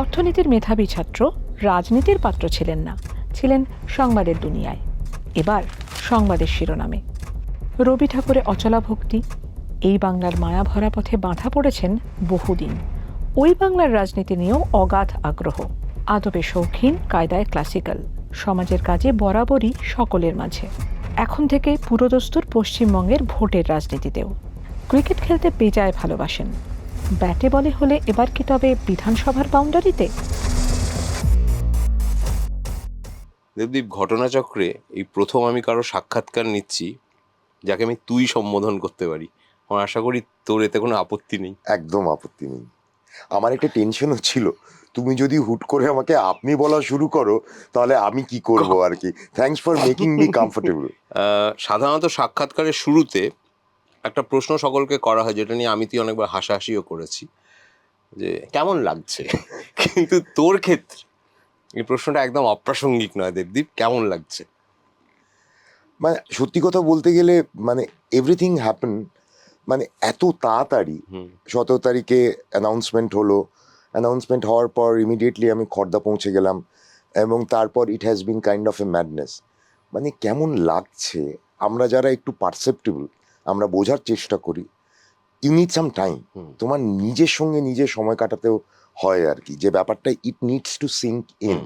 অর্থনীতির মেধাবী ছাত্র রাজনীতির পাত্র ছিলেন না, ছিলেন সংবাদের দুনিয়ায়। এবার সংবাদের শিরোনামে রবি ঠাকুরের অচলা ভক্তি। এই বাংলার মায়া ভরা পথে বাঁধা পড়েছেন বহুদিন। ওই বাংলার রাজনীতি নিয়েও অগাধ আগ্রহ। আদবে শৌখিন, কায়দায় ক্লাসিক্যাল, সমাজের কাজে বরাবরই সকলের মাঝে। এখন থেকে পুরোদস্তুর পশ্চিমবঙ্গের ভোটের রাজনীতিতেও। ক্রিকেট খেলতে বেজায় ভালোবাসেন। ব্যাটে বলে হলে এবার কি তবে বিধানসভার বাউন্ডারিতে? দেবদীপ, ঘটনাচক্রে এই প্রথম আমি কারো সাক্ষাৎকার নিচ্ছি যাকে আমি তুই সম্বোধন করতে পারি। আমার আশা করি তোর এতে কোনো আপত্তি নেই। একদম আপত্তি নেই। আমার একটা টেনশনও ছিল, তুমি যদি হুট করে আমাকে আপনি বলা শুরু করো তাহলে আমি কি করব আর কি। Thanks for making me comfortable. সাধারণত সাক্ষাৎকারের শুরুতে একটা প্রশ্ন সকলকে করা হয়, যেটা নিয়ে আমি তুই অনেকবার হাসাহাসিও করেছি, যে কেমন লাগছে। কিন্তু তোর ক্ষেত্রে এই প্রশ্নটা একদম অপ্রাসঙ্গিক নয় দেবদীপ। কেমন লাগছে? মানে সত্যি কথা বলতে গেলে মানে এভরিথিং হ্যাপেন মানে এত তাড়াতাড়ি। 17 তারিখে অ্যানাউন্সমেন্ট হলো, অ্যানাউন্সমেন্ট হওয়ার পর ইমিডিয়েটলি আমি খড়দা পৌঁছে গেলাম এবং তারপর it has been kind of a madness. মানে কেমন লাগছে, আমরা যারা একটু পারসেপ্টেবল আমরা বোঝার চেষ্টা করি, ইউ নিড সাম টাইম। তোমার নিজের সঙ্গে নিজে সময় কাটাতেও হয় আর কি, যে ব্যাপারটা it needs to sync in.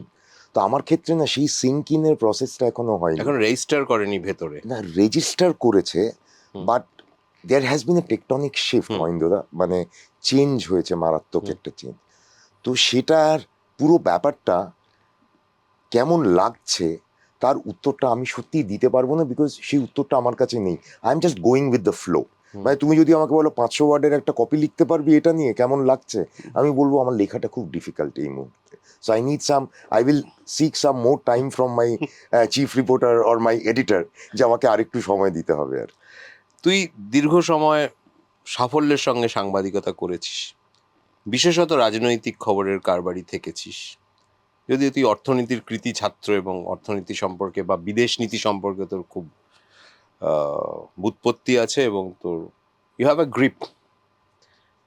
তো আমার ক্ষেত্রে না সেই সিঙ্ক ইনের প্রসেসটা এখনো হয়নি। এখন রেজিস্টার করেনি ভেতরে, না রেজিস্টার করেছে, but there has been a tectonic shift মহেন্দ্রদা, মানে চেঞ্জ হয়েছে, মারাত্মক একটা চেঞ্জ। তো সেটার পুরো ব্যাপারটা কেমন লাগছে তার উত্তরটা আমি সত্যি দিতে পারবো না, বিকজ সেই উত্তরটা আমার কাছে নেই। I am just going with the flow. মানে তুমি যদি আমাকে বলো 500 ওয়ার্ডের একটা কপি লিখতে পারবি এটা নিয়ে কেমন লাগছে, আমি বলবো আমার লেখাটা খুব ডিফিকাল্ট এই মুহূর্তে। So I need some, I will seek some more time from my chief reporter or my editor, যে আমাকে আরেকটু সময় দিতে হবে আর। তুই দীর্ঘ সময় সাফল্যের সঙ্গে সাংবাদিকতা করেছিস, বিশেষত রাজনৈতিক খবরের কারবারি থেকেছিস। যদিও তুই অর্থনীতির কৃতি ছাত্র এবং অর্থনীতি সম্পর্কে বা বিদেশ নীতি সম্পর্কে তোর খুব বুৎপত্তি আছে এবং তোর ইউ হ্যাভ আ গ্রিপ,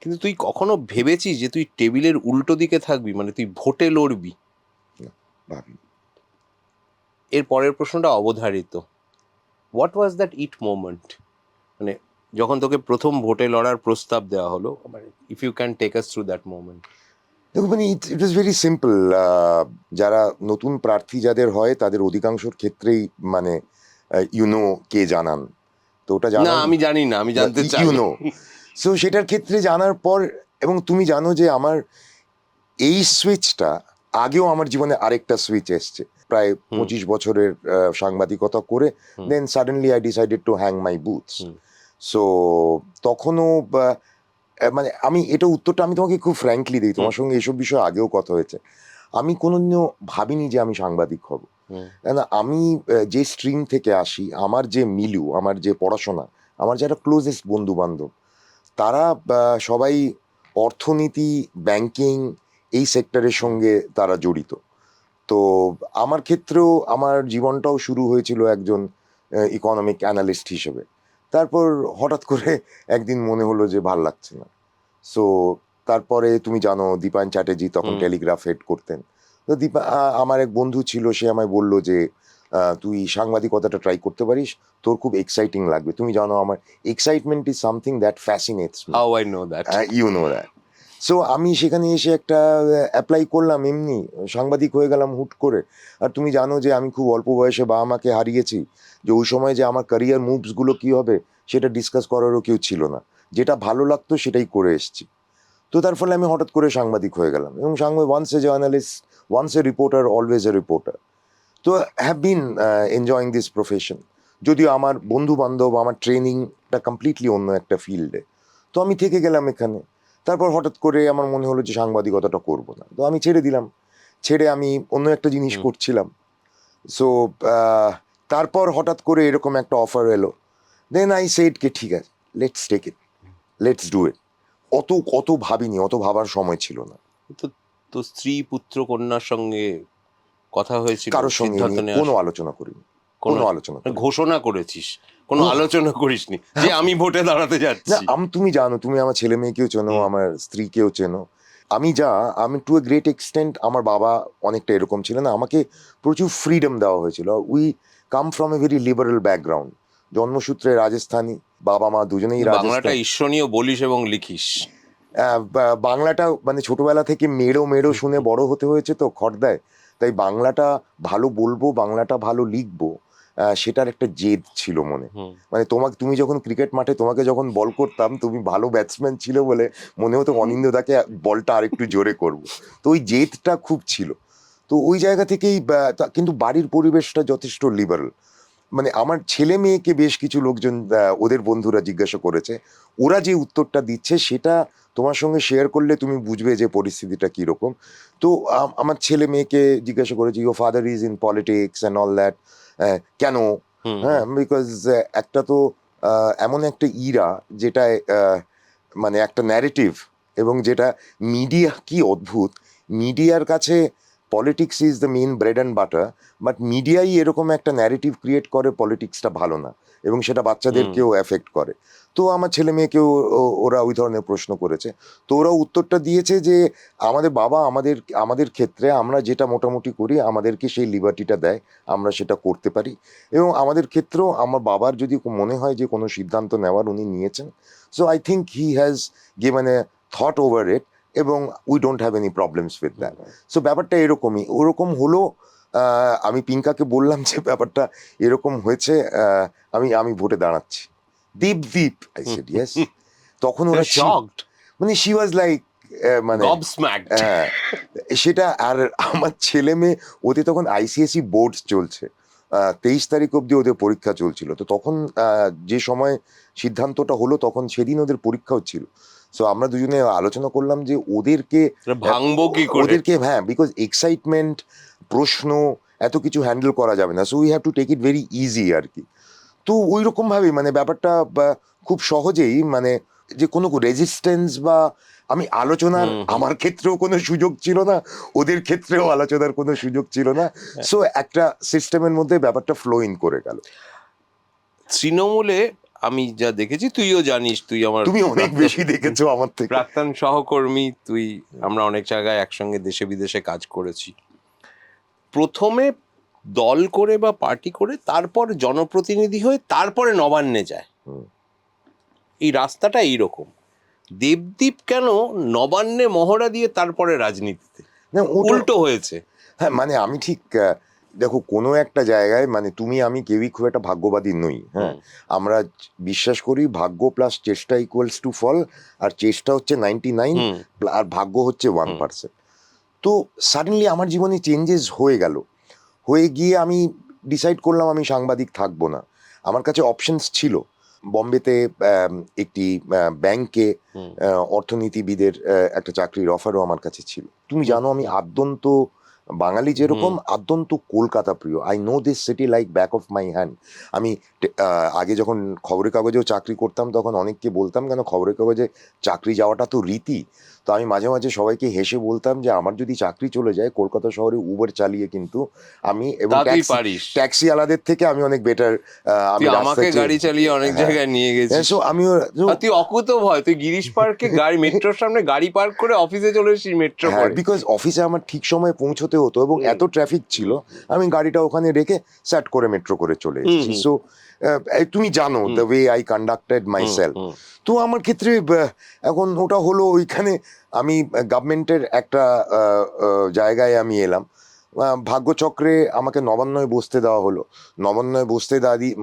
কিন্তু তুই কখনো ভেবেছিস যে তুই টেবিলের উল্টো দিকে থাকবি, মানে তুই ভোটে লড়বি? ভাবি এর পরের প্রশ্নটা অবধারিত। What was that it moment, মানে যখন তোকে প্রথম ভোটে লড়ার প্রস্তাব দেওয়া হলো, মানে if you can take us through that moment. দেখো মানে ইট ওয়াজ ভেরি সিম্পল। যারা নতুন প্রার্থী যাদের হয় তাদের অধিকাংশের ক্ষেত্রেই মানে ইউনো কে জানান, তো ওটা না জানা আমি জানি না, আমি জানতে চাই। ইউনো। সো সেটার ক্ষেত্রে জানার পর, এবং তুমি জানো যে আমার এই সুইচটা আগেও আমার জীবনে আরেকটা সুইচ এসছে প্রায় 25 বছরের সাংবাদিকতা করে, then suddenly I decided to hang my boots. So তখনও মানে আমি এটা উত্তরটা আমি তোমাকে খুব ফ্র্যাঙ্কলি দিই, তোমার সঙ্গে এসব বিষয়ে আগেও কথা হয়েছে। আমি কোনোদিনও ভাবিনি যে আমি সাংবাদিক হব, কেন আমি যে স্ট্রিম থেকে আসি, আমার যে মিলু, আমার যে পড়াশোনা, আমার যারা ক্লোজেস্ট বন্ধু বান্ধব, তারা সবাই অর্থনীতি, ব্যাংকিং এই সেক্টরের সঙ্গে তারা জড়িত। তো আমার ক্ষেত্রেও আমার জীবনটাও শুরু হয়েছিল একজন ইকোনমিক অ্যানালিস্ট হিসেবে। তারপর হঠাৎ করে একদিন মনে হলো যে ভাল লাগছে না। সো তারপরে তুমি জানো দীপায়ন চ্যাটার্জি তখন টেলিগ্রাফ হেড করতেন। তো আমার এক বন্ধু ছিল, সে আমায় বললো যে তুই সাংবাদিকতাটা ট্রাই করতে পারিস, তোর খুব এক্সাইটিং লাগবে। তুমি জানো আমার excitement is something that fascinates me. How I know that, you know that. So আমি সেখানে এসে একটা অ্যাপ্লাই করলাম, এমনি সাংবাদিক হয়ে গেলাম হুট করে। আর তুমি জানো যে আমি খুব অল্প বয়সে বাবা মাকে হারিয়েছি, যে ওই সময় যে আমার ক্যারিয়ার মুভসগুলো কী হবে সেটা ডিসকাস করারও কেউ ছিল না, যেটা ভালো লাগতো সেটাই করে এসেছি। তো তার ফলে আমি হঠাৎ করে সাংবাদিক হয়ে গেলাম, এবং once a journalist, once a reporter, always a reporter. তো have been enjoying this profession. যদিও আমার বন্ধু বান্ধব, আমার ট্রেনিংটা কমপ্লিটলি অন্য একটা ফিল্ডে, তো আমি থেকে গেলাম এখানে। তারপর হঠাৎ করে আমার মনে হলো যে সাংবাদিকতাটা করবো না, তো আমি ছেড়ে দিলাম। ছেড়ে আমি অন্য একটা জিনিস করছিলাম। সো তারপর হঠাৎ করে এরকম একটা অফার এলো, দেন আই সেড কে ঠিক আছে, let's take it, let's do it. অত ভাবিনি, অত ভাবার সময় ছিল না। তো তো স্ত্রী, পুত্র, কন্যার সঙ্গে কথা হয়েছিল? কারোর সঙ্গে সিদ্ধান্ত নিয়ে কোনো আলোচনা করিনি, কোনো আলোচনা করিনি। ঘোষণা করেছিস, কোনো আলোচনা করিসনি যে আমি ভোটে দাঁড়াতে না যাচ্ছি? তুমি জানো, তুমি আমার ছেলে মেয়েকেও চেনো, আমার স্ত্রীকেও চেনো, আমি টু এ গ্রেট এক্সটেন্ট, আমার বাবা অনেকটা এরকম ছিলেন, আমাকে প্রচুর ফ্রিডম দেওয়া হয়েছিল। We come from a very liberal background, জন্মসূত্রে রাজস্থানী, বাবা মা দুজনেই বাংলাটা রাজস্থান। ঈশ্বরীয় বলিস এবং লিখিস। বাংলাটা মানে ছোটবেলা থেকে মেড়ো মেড়ো শুনে বড় হতে হয়েছে তো খড়দায়, তাই বাংলাটা ভালো বলবো, বাংলাটা ভালো লিখবো, সেটার একটা জেদ ছিল মনে। মানে তুমি যখন ক্রিকেট মাঠে তোমাকে যখন বল করতাম, তুমি ভালো ব্যাটসম্যান ছিল বলে মনে হতো অনিন্দ্যদাকে বলটা আরেকটু জোরে করবো, তো ওই জেদটা খুব ছিল। তো ওই জায়গা থেকেই কিন্তু বাড়ির পরিবেশটা যথেষ্ট লিবারেল। মানে আমার ছেলে মেয়েকে বেশ কিছু লোকজন ওদের বন্ধুরা জিজ্ঞাসা করেছে, ওরা যে উত্তরটা দিচ্ছে সেটা তোমার সঙ্গে শেয়ার করলে তুমি বুঝবে যে পরিস্থিতিটা কিরকম। তো আমার ছেলে মেয়েকে জিজ্ঞাসা করেছি, your father is in politics and all that, কেন? হ্যাঁ, বিকজ একটা তো এমন একটা ইরা যেটায় মানে একটা ন্যারেটিভ, এবং যেটা মিডিয়া, কি অদ্ভুত, মিডিয়ার কাছে politics is the main bread and butter, but মিডিয়াই এরকম একটা ন্যারেটিভ ক্রিয়েট করে পলিটিক্সটা ভালো না, এবং সেটা বাচ্চাদেরকেও এফেক্ট করে। তো আমার ছেলে মেয়েকেও ওরা ওই ধরনের প্রশ্ন করেছে, তো ওরা উত্তরটা দিয়েছে যে আমাদের বাবা আমাদের ক্ষেত্রে আমরা যেটা মোটামুটি করি আমাদেরকে সেই লিবার্টিটা দেয়, আমরা সেটা করতে পারি, এবং আমাদের ক্ষেত্রেও আমার বাবার যদি মনে হয় যে কোনো সিদ্ধান্ত নেওয়ার উনি নিয়েছেন, so I think he has given a thought over it, এবং we don't have any problems with that. So ব্যাপারটা এরকমই, ওরকম হলো। আমি পিঙ্কাকে বললাম যে ব্যাপারটা এরকম হয়েছে, আমি ভোটে দাঁড়াচ্ছি, দীপ আই সেড ইয়েস। তখন ওরা শকড, মানে শি ওয়াজ লাইক, মানে গবস্ম্যাকড। সেটা। আর আমার ছেলে মেয়ে, ওদের তখন আইসিএসই বোর্ড চলছে, 23 তারিখ অব্দি ওদের পরীক্ষা চলছিল, তো তখন যে সময় সিদ্ধান্তটা হলো তখন সেদিন ওদের পরীক্ষাও ছিল। সো আমরা দুজনে আলোচনা করলাম যে ওদেরকে ভাঙবো কি করে, হ্যাঁ, বিকজ এক্সাইটমেন্ট, প্রশ্ন, এত কিছু হ্যান্ডেল করা যাবে না, so we have to take it very easy আর কি। তো ওই রকম ভাবে মানে ব্যাপারটা খুব সহজেই, মানে যে কোনো রেজিস্ট্যান্স বা আমি আলোচনার, আমার ক্ষেত্রেও কোনো সুযোগ ছিল না, ওদের ক্ষেত্রেও আলোচনার কোনো সুযোগ ছিল না, সো একটা সিস্টেমের মধ্যে ব্যাপারটা ফ্লো ইন করে গেল। তৃণমূলে আমি যা দেখেছি, তুইও জানিস, তুই আমার, তুমি অনেক বেশি দেখেছো আমার থেকে, প্রাক্তন সহকর্মী তুই, আমরা অনেক জায়গায় একসঙ্গে দেশে বিদেশে কাজ করেছি। প্রথমে দল করে বা পার্টি করে, তারপর জনপ্রতিনিধি হয়ে, তারপরে নবান্নে যায়, এই রাস্তাটা এইরকম। দেবদীপ কেন নবান্নে মহড়া দিয়ে তারপরে রাজনীতিতে? না উল্টো হয়েছে। হ্যাঁ, মানে আমি ঠিক দেখো, কোনো একটা জায়গায় মানে তুমি আমি কেউই খুব একটা ভাগ্যবাদী নই। হ্যাঁ, আমরা বিশ্বাস করি ভাগ্য প্লাস চেষ্টা ইকুয়ালস টু ফল, আর চেষ্টা হচ্ছে 99 আর ভাগ্য হচ্ছে 1%। তো সাডেনলি আমার জীবনে চেঞ্জেস হয়ে গিয়ে আমি ডিসাইড করলাম আমি সাংবাদিক থাকবো না। আমার কাছে অপশনস ছিল, বম্বেতে একটি ব্যাংকে অর্থনীতিবিদের একটা চাকরির অফারও আমার কাছে ছিল। তুমি জানো আমি আদ্যন্ত বাঙালি, যেরকম আদ্যন্ত কলকাতা প্রিয়। I know this city like back of my hand. আমি আগে যখন খবরের কাগজেও চাকরি করতাম তখন অনেককে বলতাম, কেন খবরের কাগজে চাকরি যাওয়াটা তো রীতি। তো আমি মাঝে মাঝে সবাইকে হেসে বলতাম যে আমার যদি চাকরি চলে যায় কলকাতা শহরে উবার চালিয়ে, কিন্তু আমি এবং ট্যাক্সি আলাদের থেকে আমি অনেক বেটার। আমি আমাকে গাড়ি চালিয়ে অনেক জায়গায় নিয়ে গেছিস। আমিও, তুই অকুতভয়, তুই গিরিশ পার্কে গাড়ি, মেট্রোর সামনে গাড়ি পার্ক করে অফিসে চলে এসেছিস মেট্রো করে। বিকজ অফিসে আমার ঠিক সময় পৌঁছতে হতো এবং এত ট্রাফিক ছিল, আমি গাড়িটা ওখানে রেখে স্যাট করে মেট্রো করে চলে এসেছি। সো তুমি জানো the way I conducted my self. তো আমার ক্ষেত্রে এখন ওটা হলো, ওইখানে আমি গভর্নমেন্টের একটা জায়গায় আমি এলাম, ভাগ্যচক্রে আমাকে নবান্নয় বসতে দেওয়া হলো। নবান্নয়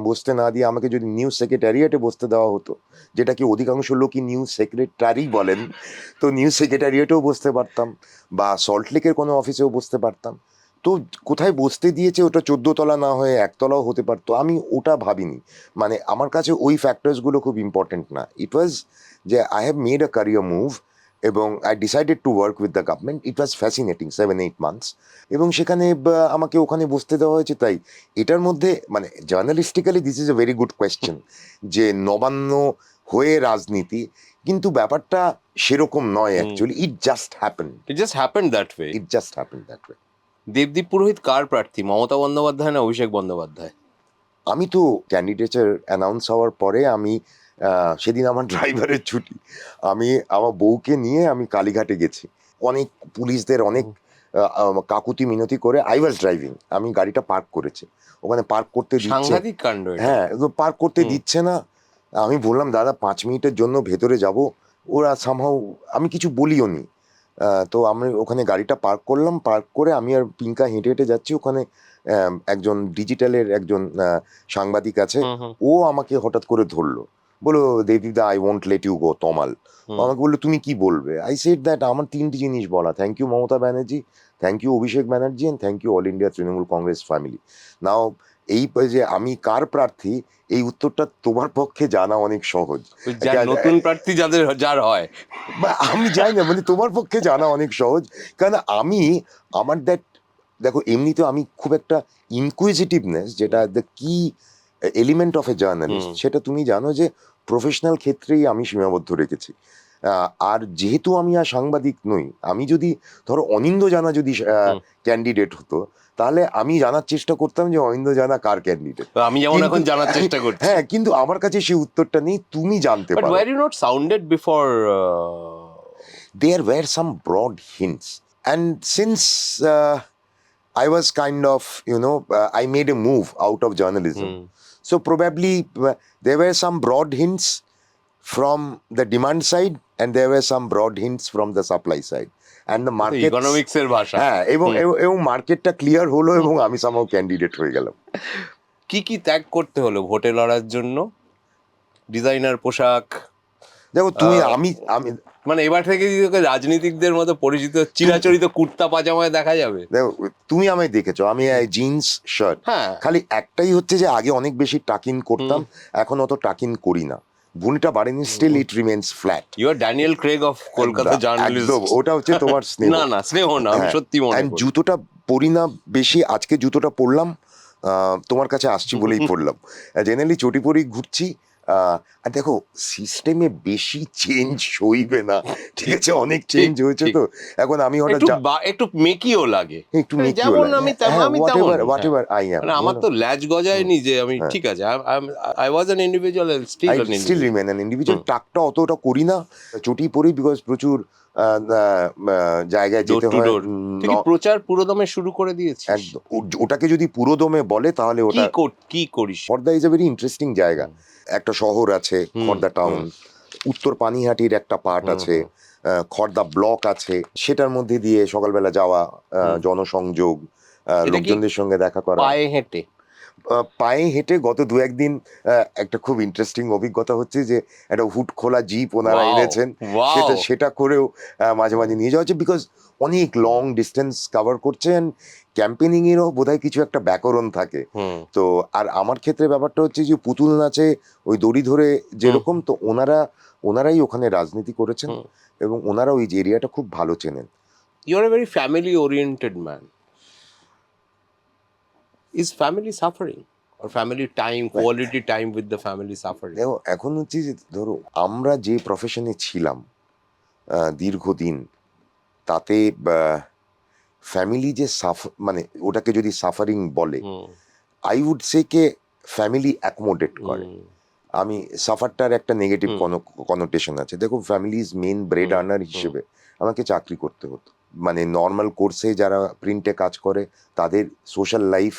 বসতে না দিয়ে আমাকে যদি নিউজ সেক্রেটারিয়েটে বসতে দেওয়া হতো, যেটা কি অধিকাংশ লোকই নিউজ সেক্রেটারি বলেন, তো নিউজ সেক্রেটারিয়েটেও বসতে পারতাম, বা সল্টলেকের কোনো অফিসেও বসতে পারতাম। তো কোথায় বসতে দিয়েছে, ওটা 14 তলা না হয়ে 1 তলাও হতে পারতো, আমি ওটা ভাবিনি। মানে আমার কাছে ওই ফ্যাক্টরসগুলো খুব ইম্পর্টেন্ট না। ইট ওয়াজ যে I have made a career move, এবং I decided to work with the government. It was fascinating 7-8 months, এবং সেখানে আমাকে ওখানে বসতে দেওয়া হয়েছে। তাই এটার মধ্যে মানে journalistically this is a very good question, যে নবান্ন হয়ে রাজনীতি, কিন্তু ব্যাপারটা সেরকম নয় actually. It just happened that way. Debdeep that Purohit কার প্রার্থী, মমতা বন্দ্যোপাধ্যায় না অভিষেক বন্দ্যোপাধ্যায়? আমি তো ক্যান্ডিডেটের অ্যানাউন্স হওয়ার পরে আমি সেদিন আমার ড্রাইভারের ছুটি, আমি আমার বউকে নিয়ে আমি কালীঘাটে গেছি, অনেক পুলিশদের অনেক কাকুতি মিনতি করে আই ওয়াজ ড্রাইভিং, আমি গাড়িটা পার্ক করেছি, ওখানে পার্ক করতে দিচ্ছে, সাংঘাতিক কাণ্ড এটা। হ্যাঁ পার্ক করতে দিচ্ছে না। আমি বললাম দাদা 5 মিনিটের জন্য ভেতরে যাব, ওরা সামহাও, আমি কিছু বলিও নি। তো আমি ওখানে গাড়িটা পার্ক করলাম, পার্ক করে আমি আর পিঙ্কা হেঁটে হেঁটে যাচ্ছি, ওখানে একজন ডিজিটালের একজন সাংবাদিক আছে, ও আমাকে হঠাৎ করে ধরলো, বলো দেবদা I won't let you go Tamal. আমাকে বললো তুমি কি বলবে? আই সেড দ্যাট আমার 3টি জিনিস বলা, thank you Mamata Banerjee, thank you Abhishek Banerjee and thank you all India Trinamool Congress family. Now এই যে আমি কার প্রার্থী, এই উত্তরটা তোমার পক্ষে জানা অনেক সহজ। নতুন প্রার্থী যার হয়, বা আমি জানি না, মানে তোমার পক্ষে জানা অনেক সহজ, কারণ আমি আমার দেখো এমনিতে আমি খুব একটা ইনকুইজিটিভনেস, যেটা দ্য কি এলিমেন্ট অফ এ জার্নালিস্ট, সেটা তুমি জানো যে প্রফেশনাল ক্ষেত্রেই আমি সীমাবদ্ধ রেখেছি। আর যেহেতু আমি আর সাংবাদিক নই, আমি যদি ধরো অনিন্দ্য জানা যদি ক্যান্ডিডেট হতো, তাহলে আমি জানার চেষ্টা করতাম যে অনিন্দ্য জানা কার ক্যান্ডিডেট, আমি যেমন এখন জানার চেষ্টা করছি। হ্যাঁ, কিন্তু আমার কাছে সেই উত্তরটা নেই, তুমি জানতে But পারো। were you not sounded before? There were some broad hints, and since I was kind of, I made a move out of journalism, so probably there were some broad hints from the demand side and there were some broad hints from the supply side, and the market economics এর ভাষা। হ্যাঁ, এবং মার্কেটটা clear হলো এবং আমি somehow candidate হয়ে গেলাম। কি কি ত্যাগ করতে হলো ভোটে লড়ার জন্য? ডিজাইনার পোশাক, দেখো তুমি আমি মানে এবার থেকে রাজনীতিকদের মতো পরিচিত চিরাচরিত কুর্তা পাজামায় দেখা যাবে। দেখো তুমি আমায় দেখেছো, আমি জিন্স শার্ট, হ্যাঁ, খালি একটাই হচ্ছে যে আগে অনেক বেশি টাকিন করতাম, এখন অত টাকিন করি না, বুনিটা বাড়েনি, still it remains flat. You are Daniel Craig of Kolkata journalist. ওটা হচ্ছে তোমার স্নেহ। না না, স্নেহ না, আমি সত্যি মনে করি। জুতোটা পরি না বেশি, আজকে জুতোটা পরলাম, তোমার কাছে আসছি বলেই পরলাম, জেনারেলি চটি পরেই ঘুরছি। আর দেখো সিস্টেমে বেশি চেঞ্জ সইবে না, ঠিক আছে, অনেক চেঞ্জ হয়েছে, তো এখন আমি হঠাৎ একটু মেকিও লাগে, একটু যেমন আমি তেমন, whatever I am, মানে আমার তো ল্যাজ গজায়নি যে আমি, ঠিক আছে, I was an individual, still remain an individual. টাকটা অতটা করি না, চটি পরি বিকজ প্রচুর জায়গায় যেতে হয়। প্রচার পুরোদমে শুরু করে দিয়েছি। ওটাকে যদি পুরোদমে বলে তাহলে ওটা কি করিস। Khardah is a very interesting জায়গা, একটা শহর আছে খর্দা টাউন, উত্তর পানিহাটির একটা পার্ট আছে, খর্দা ব্লক আছে, সেটার মধ্যে দিয়ে সকালবেলা যাওয়া, জনসংযোগ, লোকজনদের সঙ্গে দেখা করা, পায়ে হেঁটে গত 2-1 দিন একটা খুব ইন্টারেস্টিং অভিজ্ঞতা হচ্ছে যে একটা হুড খোলা জিপ ওনারা এনেছেন, সেটা করেও মাঝে মাঝে নিয়ে যাওয়া হচ্ছে, বিকজ অনেক লং ডিস্টেন্স কভার করছেন, ক্যাম্পেনিং এরও বোধহয় কিছু একটা ব্যাকরণ থাকে। তো আর আমার ক্ষেত্রে ব্যাপারটা হচ্ছে যে পুতুল নাচে ওই দড়ি ধরে যেরকম, তো ওনারাই ওখানে রাজনীতি করেছেন এবং ওনারা ওই এরিয়াটা খুব ভালো চেনেন। You are a very family oriented man. Is family suffering or family time, quality time with the family suffering? দেখো এখন হচ্ছে যে ধরো আমরা যে প্রফেশনে ছিলাম দীর্ঘদিন, তাতে ফ্যামিলি যে মানে ওটাকে যদি সাফারিং বলে, আই উড সে কে ফ্যামিলি অ্যাকোমোডেট করে। আমি সাফারটার একটা নেগেটিভ কনোটেশন আছে। দেখো family is main bread earner হিসেবে আমাকে চাকরি করতে হতো, মানে নর্মাল কোর্সে যারা প্রিন্টে কাজ করে তাদের সোশ্যাল লাইফ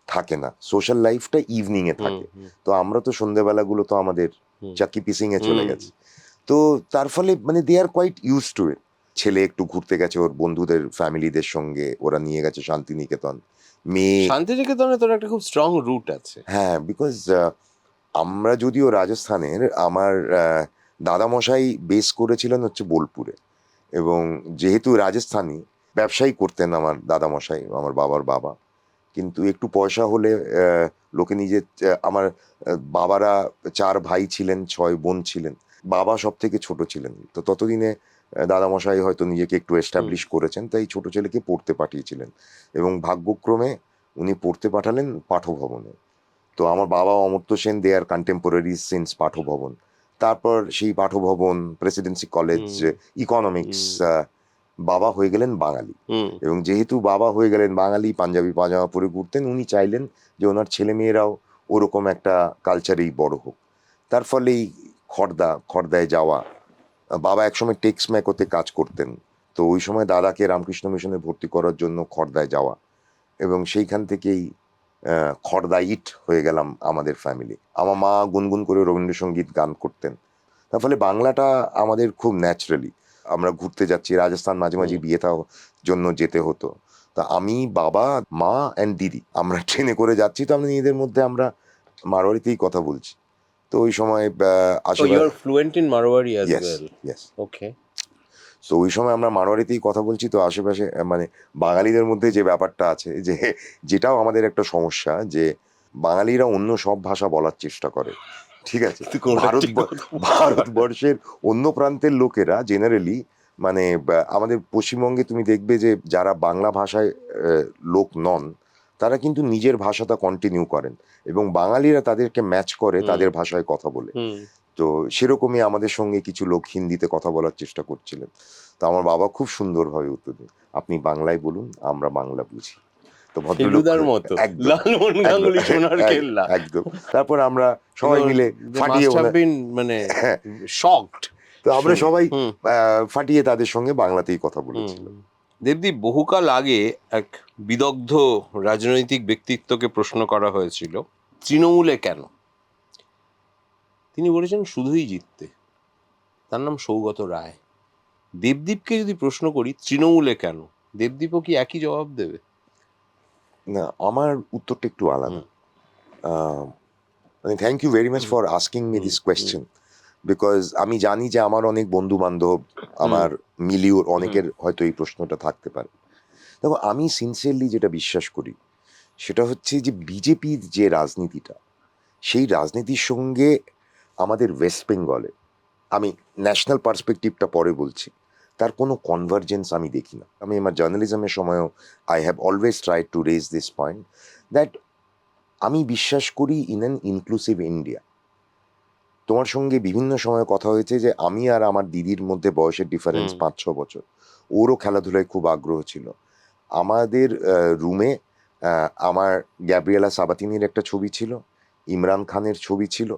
থাকে না, সোশ্যাল লাইফটা ইভিনিং এ থাকে, তো আমরা তো সন্ধ্যেবেলাগুলো তো আমাদের চাকি পিসিং এ চলে গেছে, তো তার ফলে মানে দে আর কোয়াইট ইউজ টু ইট। ছেলে একটু ঘুরতে গেছে ওর বন্ধুদের ফ্যামিলিদের সঙ্গে, ওরা নিয়ে গেছে শান্তিনিকেতন, মেয়ে শান্তিনিকেতনে তোর একটা খুব স্ট্রং রুট আছে। হ্যাঁ, বিকজ আমরা যদিও রাজস্থানের, আমার দাদামশাই বেস করেছিলেন হচ্ছে বোলপুরে, এবং যেহেতু রাজস্থানী ব্যবসায়ী করতেন আমার দাদামশাই, আমার বাবার বাবা, কিন্তু একটু পয়সা হলে লোকে আমার বাবারা 4 ভাই ছিলেন, 6 বোন ছিলেন, বাবা সব থেকে ছোট ছিলেন, তো ততদিনে দাদামশাই হয়তো নিজেকে একটু এস্টাবলিশ করেছেন, তাই ছোট ছেলেকে পড়তে পাঠিয়েছিলেন, এবং ভাগ্যক্রমে উনি পড়তে পাঠালেন পাঠভবনে। তো আমার বাবা অমর্ত্য সেন, দে আর কন্টেম্পোরারি সিন্স পাঠভবন, তারপর সেই পাঠভবন, প্রেসিডেন্সি কলেজ, ইকোনমিক্স, বাবা হয়ে গেলেন বাঙালি, এবং যেহেতু বাবা হয়ে গেলেন বাঙালি, পাঞ্জাবি পাজামা পরে ঘুরতেন, উনি চাইলেন যে ওনার ছেলে মেয়েরাও ওরকম একটা কালচারেই বড় হোক। তার ফলে এই খর্দায় যাওয়া, বাবা একসময় টেক্সম্যাকোতে কাজ করতেন, তো ওই সময় দাদাকে রামকৃষ্ণ মিশনে ভর্তি করার জন্য খড়দায় যাওয়া, এবং সেইখান থেকেই খড়দাইট হয়ে গেলাম আমাদের ফ্যামিলি। আমার মা গুনগুন করে রবীন্দ্রসঙ্গীত গান করতেন, তার ফলে বাংলাটা আমাদের খুব ন্যাচারালি। আমরা ঘুরতে যাচ্ছি রাজস্থান, মাঝে মাঝে বিয়েটাও জন্য যেতে হতো। তা আমি, বাবা, মা অ্যান্ড দিদি আমরা ট্রেনে করে যাচ্ছি, তো আমরা নিজেদের মধ্যে আমরা মারোয়ারিতেই কথা বলছি। তো ওই সময় So you're fluent in Marwari as Yes, well. yes. Okay. তো ওই সময় আমরা মারোয়ারিতেই কথা বলছি। তো আশেপাশে মানে বাঙালিদের মধ্যে যে ব্যাপারটা আছে, যে যেটাও আমাদের একটা সমস্যা, যে বাঙালিরা অন্য সব ভাষা বলার চেষ্টা করে, ঠিক আছে। ভারতবর্ষের অন্য প্রান্তের লোকেরা জেনারেলি মানে আমাদের পশ্চিমবঙ্গে তুমি দেখবে যে যারা বাংলা ভাষায় লোক নন, তারা কিন্তু নিজের ভাষাটা কন্টিনিউ করেন, এবং বাঙালিরা তাদেরকে ম্যাচ করে তাদের ভাষায় কথা বলে। তো সেরকমই আমাদের সঙ্গে কিছু লোক হিন্দিতে কথা বলার চেষ্টা করছিলেন। তো আমার বাবা খুব সুন্দরভাবে উত্তর দেন, আপনি বাংলায় বলুন, আমরা বাংলা বুঝি। তো ফেলুদার মতো, লালমোহন গাঙ্গুলি সোনার কেল্লা। একদম। তারপর আমরা সবাই মিলে ফাটিয়ে, মানে শকড। তো আমরা সবাই ফাটিয়ে তাদের সঙ্গে বাংলাতেই কথা বলেছিলাম। দেবদীপ, বহুকাল আগে এক বিদগ্ধ রাজনৈতিক ব্যক্তিত্বকে প্রশ্ন করা হয়েছিল, তৃণমূলে কেন? তিনি বলেছেন শুধুই জিততে। তার নাম সৌগত রায়। দেবদীপকে যদি প্রশ্ন করি তৃণমূলে কেন, দেবদীপও কি একই জবাব দেবে? না, আমার উত্তরটা একটু আলাদা। মানে thank you very much for asking me this question, because আমি জানি যে আমার অনেক বন্ধু বান্ধব, আমার মিলিওর অনেকের হয়তো এই প্রশ্নটা থাকতে পারে। দেখো, আমি সিনসিয়ারলি যেটা বিশ্বাস করি সেটা হচ্ছে যে বিজেপির যে রাজনীতিটা, সেই রাজনীতির সঙ্গে আমাদের ওয়েস্ট বেঙ্গলে, আমি ন্যাশনাল পার্সপেক্টিভটা পরে বলছি, তার কোনো কনভার্জেন্স আমি দেখি না। আমি আমার জার্নালিজমের সময়ও I have always tried to raise this point that আমি বিশ্বাস করি ইন অ্যান ইনক্লুসিভ ইন্ডিয়া। তোমার সঙ্গে বিভিন্ন সময় কথা হয়েছে যে আমি আর আমার দিদির মধ্যে বয়সের ডিফারেন্স 5-6 বছর। ওরও খেলাধুলায় খুব আগ্রহ ছিল। আমাদের রুমে আমার গ্যাব্রিয়েলা সাবাতিনির একটা ছবি ছিল, ইমরান খানের ছবি ছিল।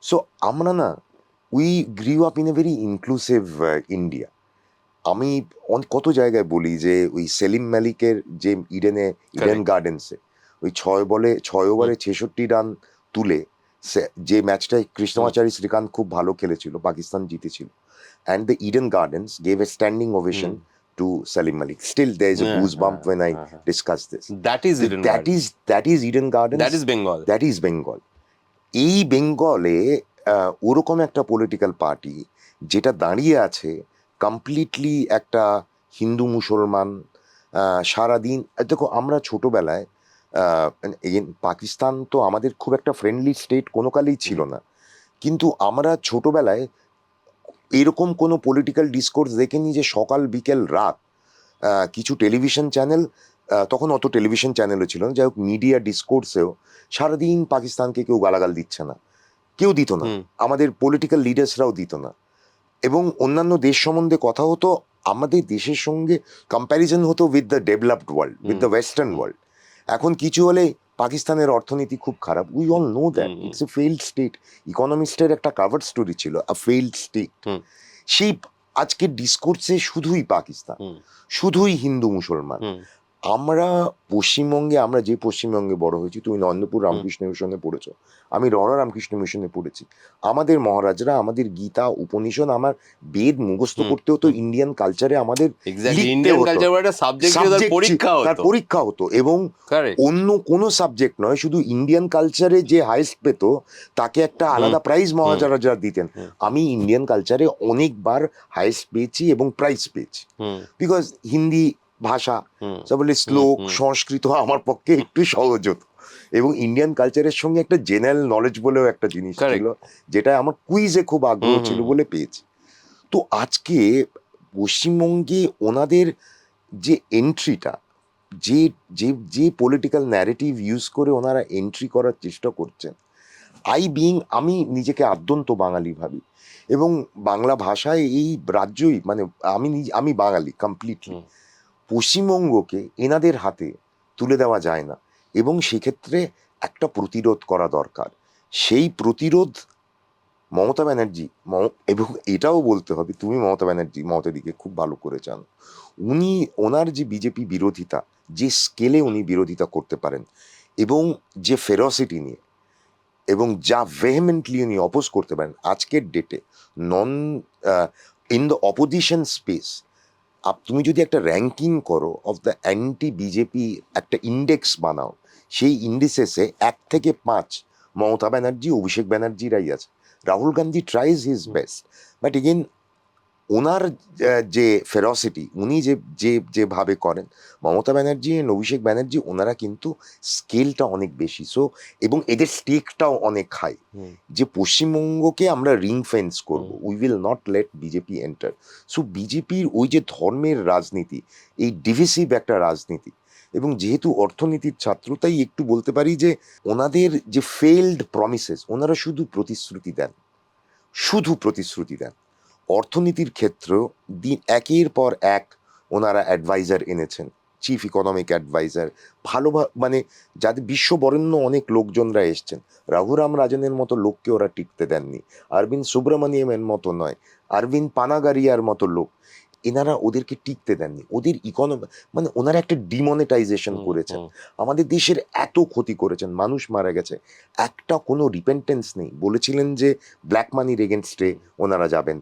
সো আমরা না, we grew up in a very inclusive India. আমি কত জায়গায় বলি যে ওই সেলিম মালিকের যে ইডেন গার্ডেন্সে ওই 6 ওভারে 66 রান তুলে যে ম্যাচটায় কৃষ্ণমাচারী শ্রীকান্ত খুব ভালো খেলেছিল, পাকিস্তান জিতেছিল, and the Eden Gardens gave a standing ovation to Salim Malik. Still there is a goosebump when I discuss this. That is Eden Gardens. That is Bengal. That is Bengal. এই বেঙ্গলে ওরকম একটা পলিটিক্যাল পার্টি যেটা দাঁড়িয়ে আছে কমপ্লিটলি একটা হিন্দু মুসলমান সারাদিন। দেখো, আমরা ছোটবেলায় পাকিস্তান তো আমাদের খুব একটা ফ্রেন্ডলি স্টেট কোনো কালেই ছিল না, কিন্তু আমরা ছোটবেলায় এরকম কোনো পলিটিক্যাল ডিসকোর্স দেখেনি যে সকাল বিকেল রাত কিছু টেলিভিশন চ্যানেল, তখন অত টেলিভিশন চ্যানেলও ছিল না, যাই হোক মিডিয়া ডিসকোর্সেও সারাদিন পাকিস্তানকে কেউ গালাগাল দিচ্ছে না, কেউ দিত না, আমাদের পলিটিক্যাল লিডার্সরাও দিত না, এবং অন্যান্য দেশ সম্বন্ধে কথা হতো, আমাদের দেশের সঙ্গে কম্প্যারিজন হতো with the developed world, with the western world. এখন কিছু হলে পাকিস্তানের অর্থনীতি খুব খারাপ, we all know that it's a failed state. ইকোনমিস্টের একটা কাভার স্টোরি ছিল, আ ফেইল্ড স্টেট। সেই আজকে ডিসকোর্সে শুধুই পাকিস্তান, শুধুই হিন্দু মুসলমান। আমরা পশ্চিমবঙ্গে, আমরা যে পশ্চিমবঙ্গে বড় হয়েছি, তুমি নন্দপুর রামকৃষ্ণ মিশনে পড়েছো, আমি রড়া রামকৃষ্ণ মিশনে পড়েছি, আমাদের মহারাজরা আমাদের গীতা উপনিষদ, আমার বেদ মুখস্থ করতে হতো, ইন্ডিয়ান কালচারে আমাদের তার পরীক্ষা হতো, এবং অন্য কোনো সাবজেক্ট নয়, শুধু ইন্ডিয়ান কালচারে যে হাইস্ট পেত তাকে একটা আলাদা প্রাইজ মহারাজরা দিতেন। আমি ইন্ডিয়ান কালচারে অনেকবার হাইস্ট পেয়েছি এবং প্রাইজ পেয়েছি, বিকজ হিন্দি ভাষা বলে শ্লোক সংস্কৃত আমার পক্ষে একটু সহজ হতো, এবং ইন্ডিয়ান কালচারের সঙ্গে একটা জেনারেল নলেজ বলেও একটা জিনিস ছিল, যেটা আমার কুইজে খুব আগ্রহ ছিল বলে পেয়েছি। তো আজকে পশ্চিমবঙ্গে ওনাদের যে এন্ট্রিটা, যে যে যে পলিটিক্যাল ন্যারেটিভ ইউজ করে ওনারা এন্ট্রি করার চেষ্টা করছেন, আমি নিজেকে আদ্যন্ত বাঙালি ভাবি, এবং বাংলা ভাষায় এই রাজ্যই, মানে আমি বাঙালি কমপ্লিটলি। পশ্চিমবঙ্গকে এনাদের হাতে তুলে দেওয়া যায় না, এবং সেক্ষেত্রে একটা প্রতিরোধ করা দরকার। সেই প্রতিরোধ মমতা ব্যানার্জি এবং এটাও বলতে হবে, তুমি মমতাদিকে খুব ভালো করে জানো, ওনার যে বিজেপি বিরোধিতা, যে স্কেলে উনি বিরোধিতা করতে পারেন এবং যে ফেরোসিটি নিয়ে এবং যা ভেহেমেন্টলি উনি অপোজ করতে পারেন আজকের ডেটে, নন ইন দ্য অপোজিশন স্পেস, তুমি যদি একটা র্যাঙ্কিং করো অফ দ্য অ্যান্টি বিজেপি, একটা ইন্ডেক্স বানাও, সেই ইন্ডিসেসে 1 থেকে 5 মমতা ব্যানার্জি, অভিষেক ব্যানার্জিরাই আছে। Rahul Gandhi tries his best, but again ওনার যে ফেরোসিটি, উনি যেভাবে করেন, মমতা ব্যানার্জি এবং অভিষেক ব্যানার্জি, ওনারা কিন্তু স্কেলটা অনেক বেশি, সো এবং এদের স্টেকটাও অনেক হাই, যে পশ্চিমবঙ্গকে আমরা রিং ফেন্স করবো, we will not late BJP enter. So বিজেপির ওই যে ধর্মের রাজনীতি, এই ডিভিসিভ একটা রাজনীতি, এবং যেহেতু অর্থনীতির ছাত্র, তাই একটু বলতে পারি যে ওনাদের যে ফেইল্ড প্রমিসেস, ওনারা শুধু প্রতিশ্রুতি দেন। অর্থনীতির ক্ষেত্রেও একের পর এক ওনারা অ্যাডভাইজার এনেছেন, চিফ ইকোনমিক অ্যাডভাইজার, মানে যাদের বিশ্ববরেণ্য অনেক লোকজনরা এসছেন। রঘুরাম রাজনের মতো লোককে ওরা টিকতে দেননি, অরবিন্দ সুব্রমণিয়ামের মতো নয়, অরবিন্দ পানাগারিয়ার মতো লোক, এনারা ওদেরকে টিকতে দেননি। ওদের ইকোনমি, মানে ওনারা একটা ডিমনিটাইজেশন করেছেন, আমাদের দেশের এত ক্ষতি করেছেন, মানুষ মারা গেছে, একটা কোনো রিপেন্টেন্স নেই। বলেছিলেন যে ব্ল্যাক মানির এগেনস্টে ওনারা যাবেন,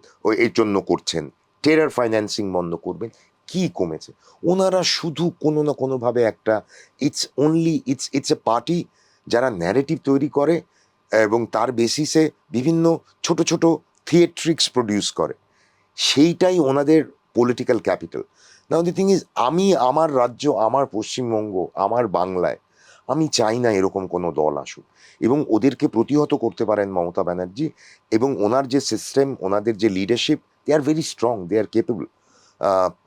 এর জন্য করছেন, টেরার ফাইন্যান্সিং বন্ধ করবেন, কি কমেছে? ওনারা শুধু কোনো না কোনোভাবে একটা ইটস এ পার্টি যারা ন্যারেটিভ তৈরি করে এবং তার বেসিসে বিভিন্ন ছোট ছোট থিয়েট্রিক্স প্রডিউস করে, সেইটাই ওনাদের political capital. Now the thing is, আমি আমার রাজ্য, আমার পশ্চিমবঙ্গ, আমার বাংলায় আমি চাই না এরকম কোনো দল আসুক, এবং ওদেরকে প্রতিহত করতে পারেন মমতা ব্যানার্জি, এবং ওনার যে সিস্টেম, ওনাদের যে leadership, they are very strong, they are capable.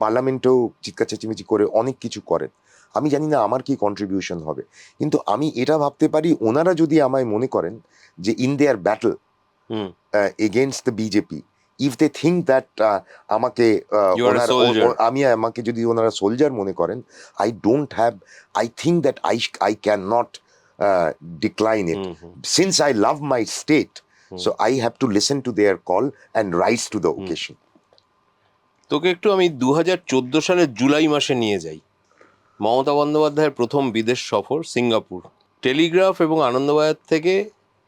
পার্লামেন্টেও চিৎকার চেঁচিমেচি করে অনেক কিছু করেন। আমি জানি না আমার কি কন্ট্রিবিউশন হবে, কিন্তু আমি এটা ভাবতে পারি, ওনারা যদি আমায় মনে করেন যে in their battle against the BJP, if they think that আমাকে আমাকে যদি ওনারা সোলজার মনে করেন, I think that I can not decline it. Since I love my state, so I have to listen to their call and rise to the occasion. তোকে একটু আমি 2014 সালের জুলাই মাসে নিয়ে যাই। মমতা বন্দ্যোপাধ্যায়ের প্রথম বিদেশ সফর সিঙ্গাপুর। টেলিগ্রাফ এবং আনন্দবাজার থেকে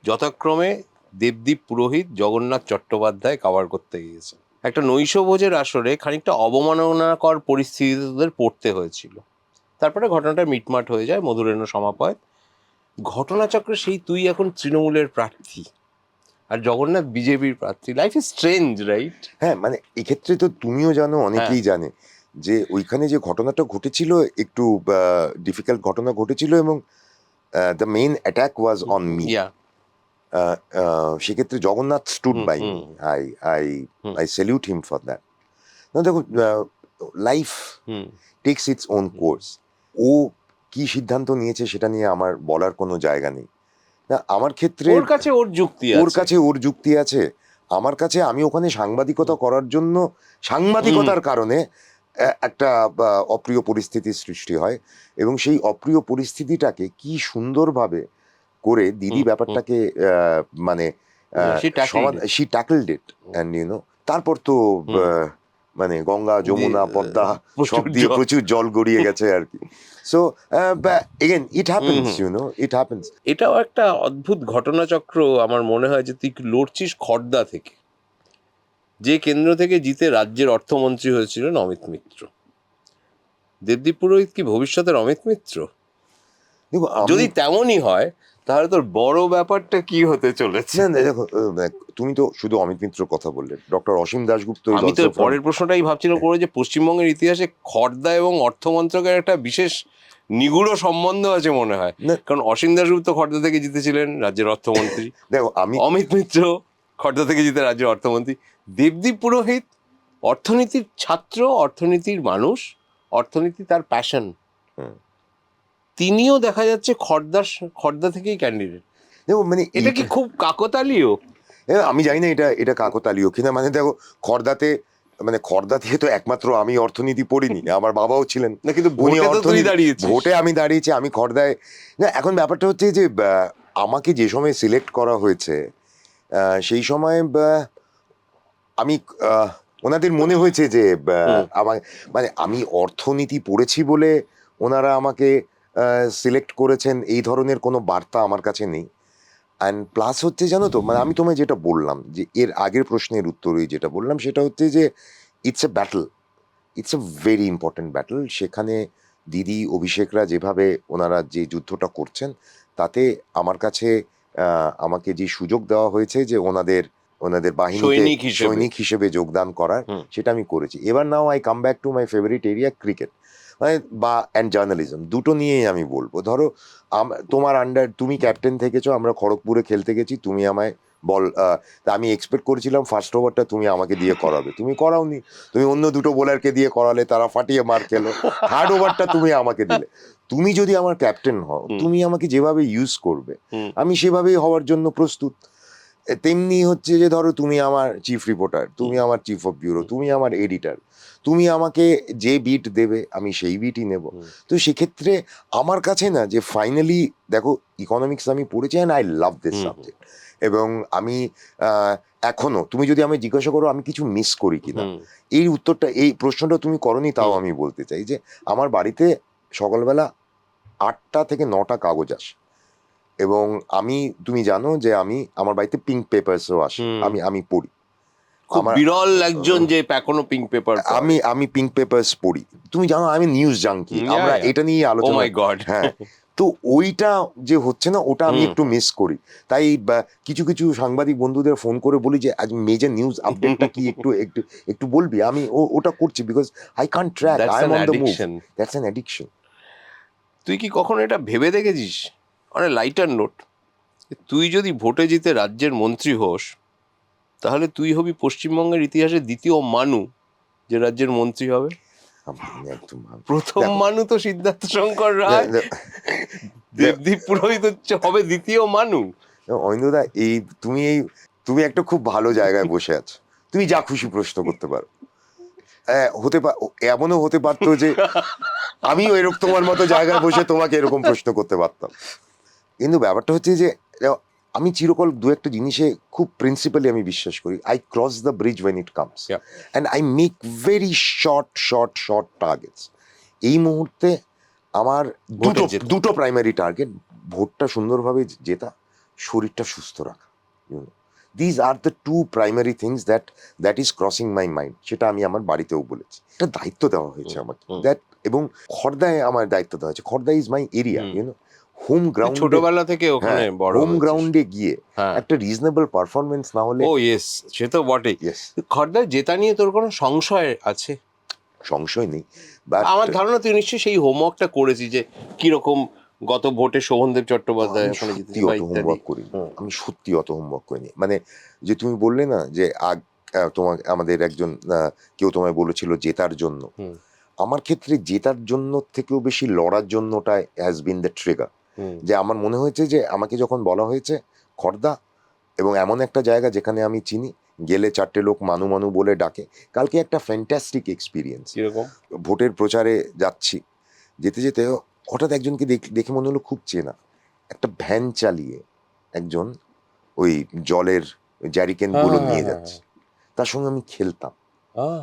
যথাক্রমে দেবদীপ পুরোহিত, জগন্নাথ চট্টোপাধ্যায় কভার করতে গিয়েছে। একটা নৈশভোজের আসরে খানিকটা অবমাননাকর পরিস্থিতিদের পড়তে হয়েছিল। তারপরে ঘটনাটা মিটমাট হয়ে যায়, মধুরেণ সমাপয়। ঘটনাচক্রে সেই তুই এখন তৃণমূলের প্রার্থী আর জগন্নাথ বিজেপির প্রার্থী। Life is strange, right? হ্যাঁ, মানে এক্ষেত্রে তো তুমিও জানো, অনেকেই জানে যে ওইখানে যে ঘটনাটা ঘটেছিল একটু ডিফিকাল্ট ঘটনা ঘটেছিল, এবং the main attack was on me. সেক্ষেত্রে Jagannath stood by me, I salute him for that. না দেখো, life takes its own course. ও কি সিদ্ধান্ত নিয়েছে সেটা নিয়ে আমার বলার কোনো জায়গা নেই। না, আমার ক্ষেত্রে ওর কাছে ওর যুক্তি আছে, আমার কাছে, আমি ওখানে সাংবাদিকতা করার জন্য, সাংবাদিকতার কারণে একটা অপ্রিয় পরিস্থিতির সৃষ্টি হয়, এবং সেই অপ্রিয় পরিস্থিতিটাকে কি সুন্দরভাবে করে দিদি ব্যাপারটাকে মানে she tackled it, and you know, তারপর তো মানে গঙ্গা, যমুনা, পদ্মা সব দিয়ে প্রচুর জল গড়িয়ে গেছে আর কি। So again it happens, you know, it happens. এটাও একটা অদ্ভুত ঘটনাচক্র আমার মনে হয়, যে তুই লড়ছিস খড়দা থেকে, যে কেন্দ্র থেকে জিতে রাজ্যের অর্থমন্ত্রী হয়েছিলেন অমিত মিত্র। দেবদীপ পুরোহিত কি ভবিষ্যতের অমিত মিত্র? দেখো, যদি তেমনই হয় তাহলে তোর বড় ব্যাপারটা কি হতে চলেছে? না, দেখো, তুমি তো শুধু অমিত মিত্রর কথা বললে, ডক্টর অসীম দাশগুপ্ত। আমি তো পরের প্রশ্নটাই ভাবছিলাম করে, যে পশ্চিমবঙ্গের ইতিহাসে খড়দা এবং অর্থমন্ত্রকের একটা বিশেষ নিগুড় সম্বন্ধ আছে মনে হয়, কারণ অসীম দাশগুপ্ত খড়দা থেকে জিতেছিলেন রাজ্যের অর্থমন্ত্রী, দেখো, অমিত মিত্র খড়দা থেকে জিতে রাজ্যের অর্থমন্ত্রী, দেবদীপ পুরোহিত অর্থনীতির ছাত্র, অর্থনীতির মানুষ, অর্থনীতি তার প্যাশন, তিনিও দেখা যাচ্ছে খড়দা থেকেই ক্যান্ডিডেট। দেখো, মানে এটা কি খুব কাকতালীয়? আমি জানি না এটা কাকতালীয় কিনা। মানে দেখো, খড়দা থেকে তো একমাত্র আমি অর্থনীতি পড়িনি, আমার বাবাও ছিলেন না, কিন্তু ভোটে আমি দাঁড়িয়েছি, আমি খড়দায় না। এখন ব্যাপারটা হচ্ছে যে আমাকে যে সময় সিলেক্ট করা হয়েছে, সেই সময় আমি ওনাদের মনে হয়েছে যে আমার মানে আমি অর্থনীতি পড়েছি বলে ওনারা আমাকে সিলেক্ট করেছেন, এই ধরনের কোনো বার্তা আমার কাছে নেই। অ্যান্ড প্লাস হচ্ছে জানো তো, মানে আমি তোমায় যেটা বললাম যে এর আগের প্রশ্নের উত্তরে যেটা বললাম সেটা হচ্ছে যে it's a battle, it's a very important battle. সেখানে দিদি অভিষেকরা যেভাবে ওনারা যে যুদ্ধটা করছেন, তাতে আমার কাছে আমাকে যে সুযোগ দেওয়া হয়েছে যে ওনাদের বাহিনীতে সৈনিক হিসেবে যোগদান করার, সেটা আমি করেছি। এবার now I come back to my favourite area, cricket মানে অ্যান্ড জার্নালিজম, দুটো নিয়েই আমি বলবো। ধরো তোমার তুমি ক্যাপ্টেন থেকেছো, আমরা খড়গপুরে খেলতে গেছি, তুমি আমায় বল আমি এক্সপেক্ট করেছিলাম ফার্স্ট ওভারটা তুমি আমাকে দিয়ে করাবে, তুমি করাওনি, তুমি অন্য দুটো বোলারকে দিয়ে করালে, তারা ফাটিয়ে মার খেলো। থার্ড ওভারটা তুমি আমাকে দিলে। তুমি যদি আমার ক্যাপ্টেন হও, তুমি আমাকে যেভাবে ইউজ করবে আমি সেভাবেই হওয়ার জন্য প্রস্তুত। তেমনি হচ্ছে যে ধরো তুমি আমার চিফ রিপোর্টার, তুমি আমার চিফ অফ ব্যুরো, তুমি আমার এডিটার, তুমি আমাকে যে বিট দেবে আমি সেই বিটই নেব। তো সেক্ষেত্রে আমার কাছে না, যে ফাইনালি দেখো ইকোনমিক্স আমি পড়েছি and I love this subject, এবং আমি এখনো তুমি যদি আমি জিজ্ঞাসা করো আমি কিছু মিস করি কিনা, এই উত্তরটা, এই প্রশ্নটা তুমি করনি, তাও আমি বলতে চাই যে আমার বাড়িতে সকালবেলা 8টা থেকে 9টা কাগজ আসে, এবং তুমি জানো যে আমার বাড়িতে পিঙ্ক পেপারসও আসে, আমি পড়ি। বিরল একজন যে এখনো পিঙ্ক পেপার, আমি পিঙ্ক পেপারস পড়ি। তুমি জানো আমি নিউজ জাঙ্কি, আমরা এটা নিয়ে আলোচনা, হ্যাঁ। তো ওইটা যে হচ্ছে না, ওটা আমি একটু মিস করি। তাই কিছু কিছু সাংবাদিক বন্ধুদের ফোন করে বলি যে আজ মেজর নিউজ আপডেটটা কি একটু বলবি। আমি ওটা করছি because I can't track, I am on the move, that's an addiction. তুই কি কখনো এটা ভেবে দেখেছিস, অনেক লাইটার নোট, তুই যদি ভোটে জিতে রাজ্যের মন্ত্রী হোস, তাহলে তুই হবি পশ্চিমবঙ্গের ইতিহাসে দ্বিতীয় মানু যে রাজ্যের মন্ত্রী হবে? প্রথম মানু তো সিদ্ধার্থ শঙ্কর রায়, দেবদীপ পুরোহিত হবে দ্বিতীয় মানু। অরিন্দদা, তুমি একটা খুব ভালো জায়গায় বসে আছো, তুমি যা খুশি প্রশ্ন করতে পারো। এমনও হতে পারতো যে আমিও এরকম তোমার মতো জায়গায় বসে তোমাকে এরকম প্রশ্ন করতে পারতাম। কিন্তু ব্যাপারটা হচ্ছে যে আমি চিরকাল দু একটা জিনিসে খুব প্রিন্সিপালি আমি বিশ্বাস করি। I cross the bridge when it comes and I make very short targets. এই মুহূর্তে আমার দুটো প্রাইমারি টার্গেট: ভোটটা সুন্দরভাবে জেতা, শরীরটা সুস্থ রাখা। These are the two primary things that is crossing my mind. সেটা আমি আমার বাড়িতেও বলেছি। একটা দায়িত্ব দেওয়া হয়েছে আমাকে, এবং খড়দায় আমার দায়িত্ব দেওয়া হয়েছে। Khardah is my area, home ground, ছোটবেলা থেকে ওখানে বড়, হোম গ্রাউন্ডে গিয়ে একটা রিজনেবল পারফরমেন্স না হলে। ও ইয়েস, সে তো বটেই। খড়দার জেতা নিয়ে তোর কোনো সংশয় আছে? সংশয় নেই, আমার ধারণা তুই নিশ্চয়ই সেই হোমওয়ার্কটা করেছিস যে কিরকম গত ভোটে শোভনদেব চট্টোপাধ্যায় হোমওয়ার্ক করিনি। আমি সত্যি অত হোমওয়ার্ক করিনি। মানে যে তুমি বললে না যে তোমার আমাদের একজন কেউ তোমায় বলেছিল জেতার জন্য, আমার ক্ষেত্রে জেতার জন্য থেকেও বেশি লড়ার জন্যটা হ্যাজ বিন দ্য ট্রিগার। যে আমার মনে হয়েছে যে আমাকে যখন বলা হয়েছে খড়দা, এবং এমন একটা জায়গা যেখানে আমি চিনি, গেলে 4টে লোক মানু মানু বলে ডাকে। কালকে একটা ফ্যান্টাস্টিক এক্সপিরিয়েন্স। ভোটের প্রচারে যাচ্ছি, যেতে যেতে হঠাৎ একজনকে দেখে মনে হলো খুব চেনা। একটা ভ্যান চালিয়ে একজন ওই জলের জ্যারিকেন গুলো নিয়ে যাচ্ছে, তার সঙ্গে আমি খেলতাম।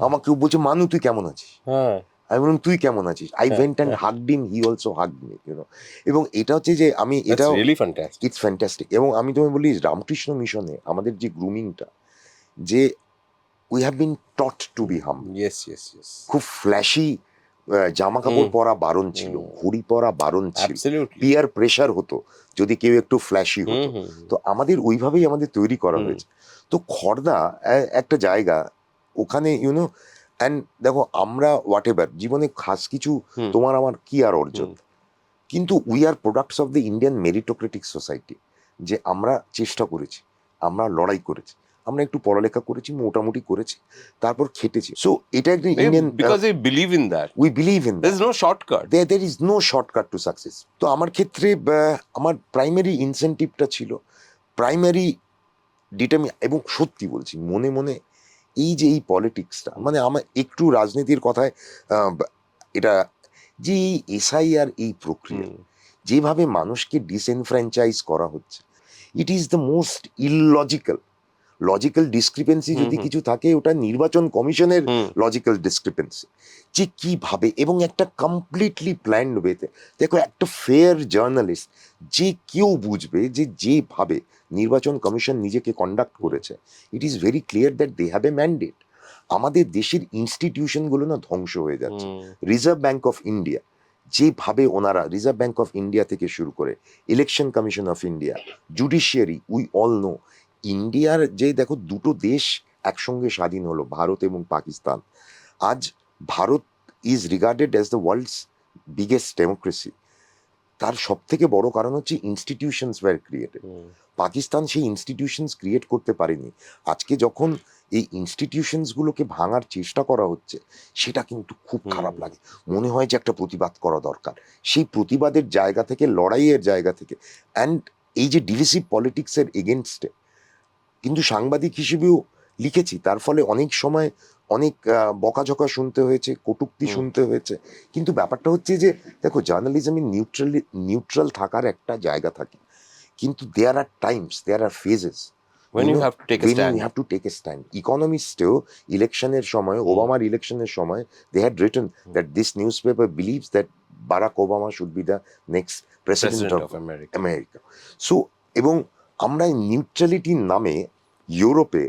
আমাকে বলছে, মানু তুই কেমন আছিস? আমি বললাম তুই কেমন আছিস? I went and hugged him, he also hugged me, এবং এটা হচ্ছে যে আমি এটা ইটস ফ্যান্টাস্টিক। এবং আমি তোমায় বলি, রামকৃষ্ণ মিশনে আমাদের যে গ্রুমিংটা, যে we have been taught to be hum. খুব ফ্ল্যাশি জামা কাপড় পরা বারণ ছিল, ঘড়ি পরা বারণ ছিল, পিয়ার প্রেশার হতো যদি কেউ একটু ফ্ল্যাশি হতো। তো আমাদের ওইভাবেই আমাদের তৈরি করা হয়েছে। তো খড়দা একটা জায়গা, ওখানে অ্যান্ড দেখো আমরা হোয়াট এভার জীবনে খাস কিছু তোমার আমার কি আর অর্জন, কিন্তু we are products of the Indian meritocratic society. যে আমরা চেষ্টা করেছি, আমরা লড়াই করেছি, আমরা একটু পড়ালেখা করেছি, মোটামুটি করেছি, তারপর খেটেছি। সো এটা একটা Indian, because we believe in that, we believe in that, there is no shortcut, there is no shortcut to success. তো আমার ক্ষেত্রে আমার প্রাইমারি ইনসেন্টিভটা ছিল প্রাইমারি এবং সত্যি বলছি মনে মনে এই যে এই পলিটিক্সটা, মানে আমার একটু রাজনীতির কথায় এটা যে এই এসআইআর এই প্রক্রিয়া, যেভাবে মানুষকে ডিসএনফ্র্যাঞ্চাইজ করা হচ্ছে, it is the most illogical logical discrepancy যদি কিছু থাকে, ওটা নির্বাচন কমিশনের হুম। লজিক্যাল ডিসক্রিপেন্সি, যে কিভাবে এবং একটা কমপ্লিটলি প্ল্যান্ড ওয়েতে। দেখো, একটা ফেয়ার জার্নালিস্ট যে কেউ বুঝবে যে যেভাবে নির্বাচন কমিশন নিজেকে কন্ডাক্ট করেছে, it is very clear that they have a mandate. আমাদের দেশের ইনস্টিটিউশনগুলো না ধ্বংস হয়ে যাচ্ছে। রিজার্ভ ব্যাংক অফ ইন্ডিয়া, যেভাবে ওনারা, রিজার্ভ ব্যাংক অফ ইন্ডিয়া থেকে শুরু করে election commission of India, judiciary, we all know, ইন্ডিয়ার যে দেখো দুটো দেশ একসঙ্গে স্বাধীন হলো, ভারত এবং পাকিস্তান। আজ Bharat is regarded as the world's biggest democracy. তার সব থেকে বড় কারণ হচ্ছে ইনস্টিটিউশনস ওয়্যার ক্রিয়েটেড। পাকিস্তান সেই ইনস্টিটিউশনস ক্রিয়েট করতে পারেনি। আজকে যখন এই ইনস্টিটিউশনসগুলোকে ভাঙার চেষ্টা করা হচ্ছে, সেটা কিন্তু খুব খারাপ লাগে। মনে হয় যে একটা প্রতিবাদ করা দরকার, সেই প্রতিবাদের জায়গা থেকে, লড়াইয়ের জায়গা থেকে। অ্যান্ড এই যে ডিভিসিভ পলিটিক্সের এগেনস্টে কিন্তু সাংবাদিক হিসেবেও লিখেছি, তার ফলে অনেক সময় অনেক বকাঝকা শুনতে হয়েছে, কটূক্তি শুনতে হয়েছে। কিন্তু ব্যাপারটা হচ্ছে যে দেখো, জার্নালিজমে নিউট্রাল থাকার একটা জায়গা থাকে, কিন্তু there are times, there are phases when you have to take a when stand. you have to take a stand. ইকোনমিস্টেও ইলেকশনের সময়, ওবামার ইলেকশনের সময়, they had written that this newspaper believes that Barack Obama should be the next president President of of America. America. So এবং আমরা নিউট্রালিটির নামে ইউরোপে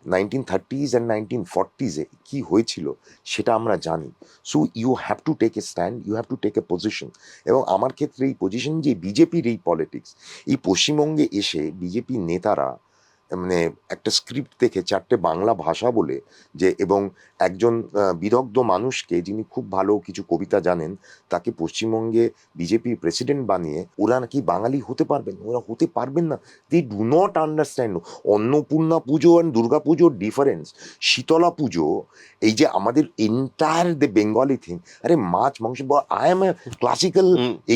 1930s and 1940s কি হয়েছিল সেটা আমরা জানি। So you have to take a stand, you have to take a position. এবং আমার ক্ষেত্রে এই পজিশন যে বিজেপির এই পলিটিক্স, এই পশ্চিমবঙ্গে এসে বিজেপি নেতারা মানে একটা স্ক্রিপ্ট দেখে চারটে বাংলা ভাষা বলে, যে এবং একজন বিদগ্ধ মানুষকে, যিনি খুব ভালো কিছু কবিতা জানেন, তাকে পশ্চিমবঙ্গে বিজেপির প্রেসিডেন্ট বানিয়ে, ওরা নাকি বাঙালি হতে পারবেন। ওরা হতে পারবেন না। They do not understand Annapurna Puja and Durga পুজোর ডিফারেন্স, শীতলা পুজো, এই যে আমাদের এন্টায়ার দ্য বেঙ্গলি থিং। আরে মাছ মাংস, I am a classical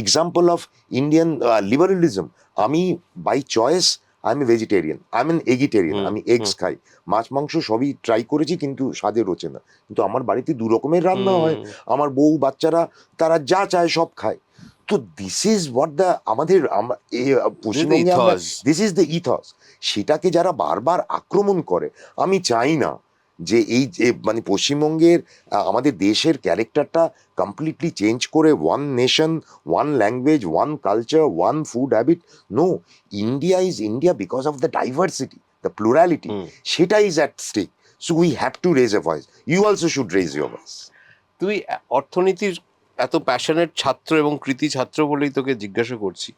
example of Indian liberalism. আমি by choice I am a vegetarian, I am an eggitarian. আমি এগস খাই, মাছ মাংস সবই ট্রাই করেছি, কিন্তু স্বাদে রোচে না। কিন্তু আমার বাড়িতে দু রকমের রান্না হয়, আমার বউ বাচ্চারা তারা যা চায় সব খায়। তো দিস ইজ হোয়াট দ্য আমাদের পশ্চিমবঙ্গে দিস ইজ দ্য ইথস। সেটাকে যারা বারবার আক্রমণ করে, আমি চাই না যে এই যে মানে পশ্চিমবঙ্গের আমাদের দেশের ক্যারেক্টারটা কমপ্লিটলি চেঞ্জ করে one nation, one language, one culture, one food habit. No, India is India because of the diversity, the plurality, সেটা is at stake. So we have to raise a voice, you also should raise your voice. তুই অর্থনীতির এত passionate ছাত্র এবং কৃতি ছাত্র বলেই তোকে জিজ্ঞাসা করছি,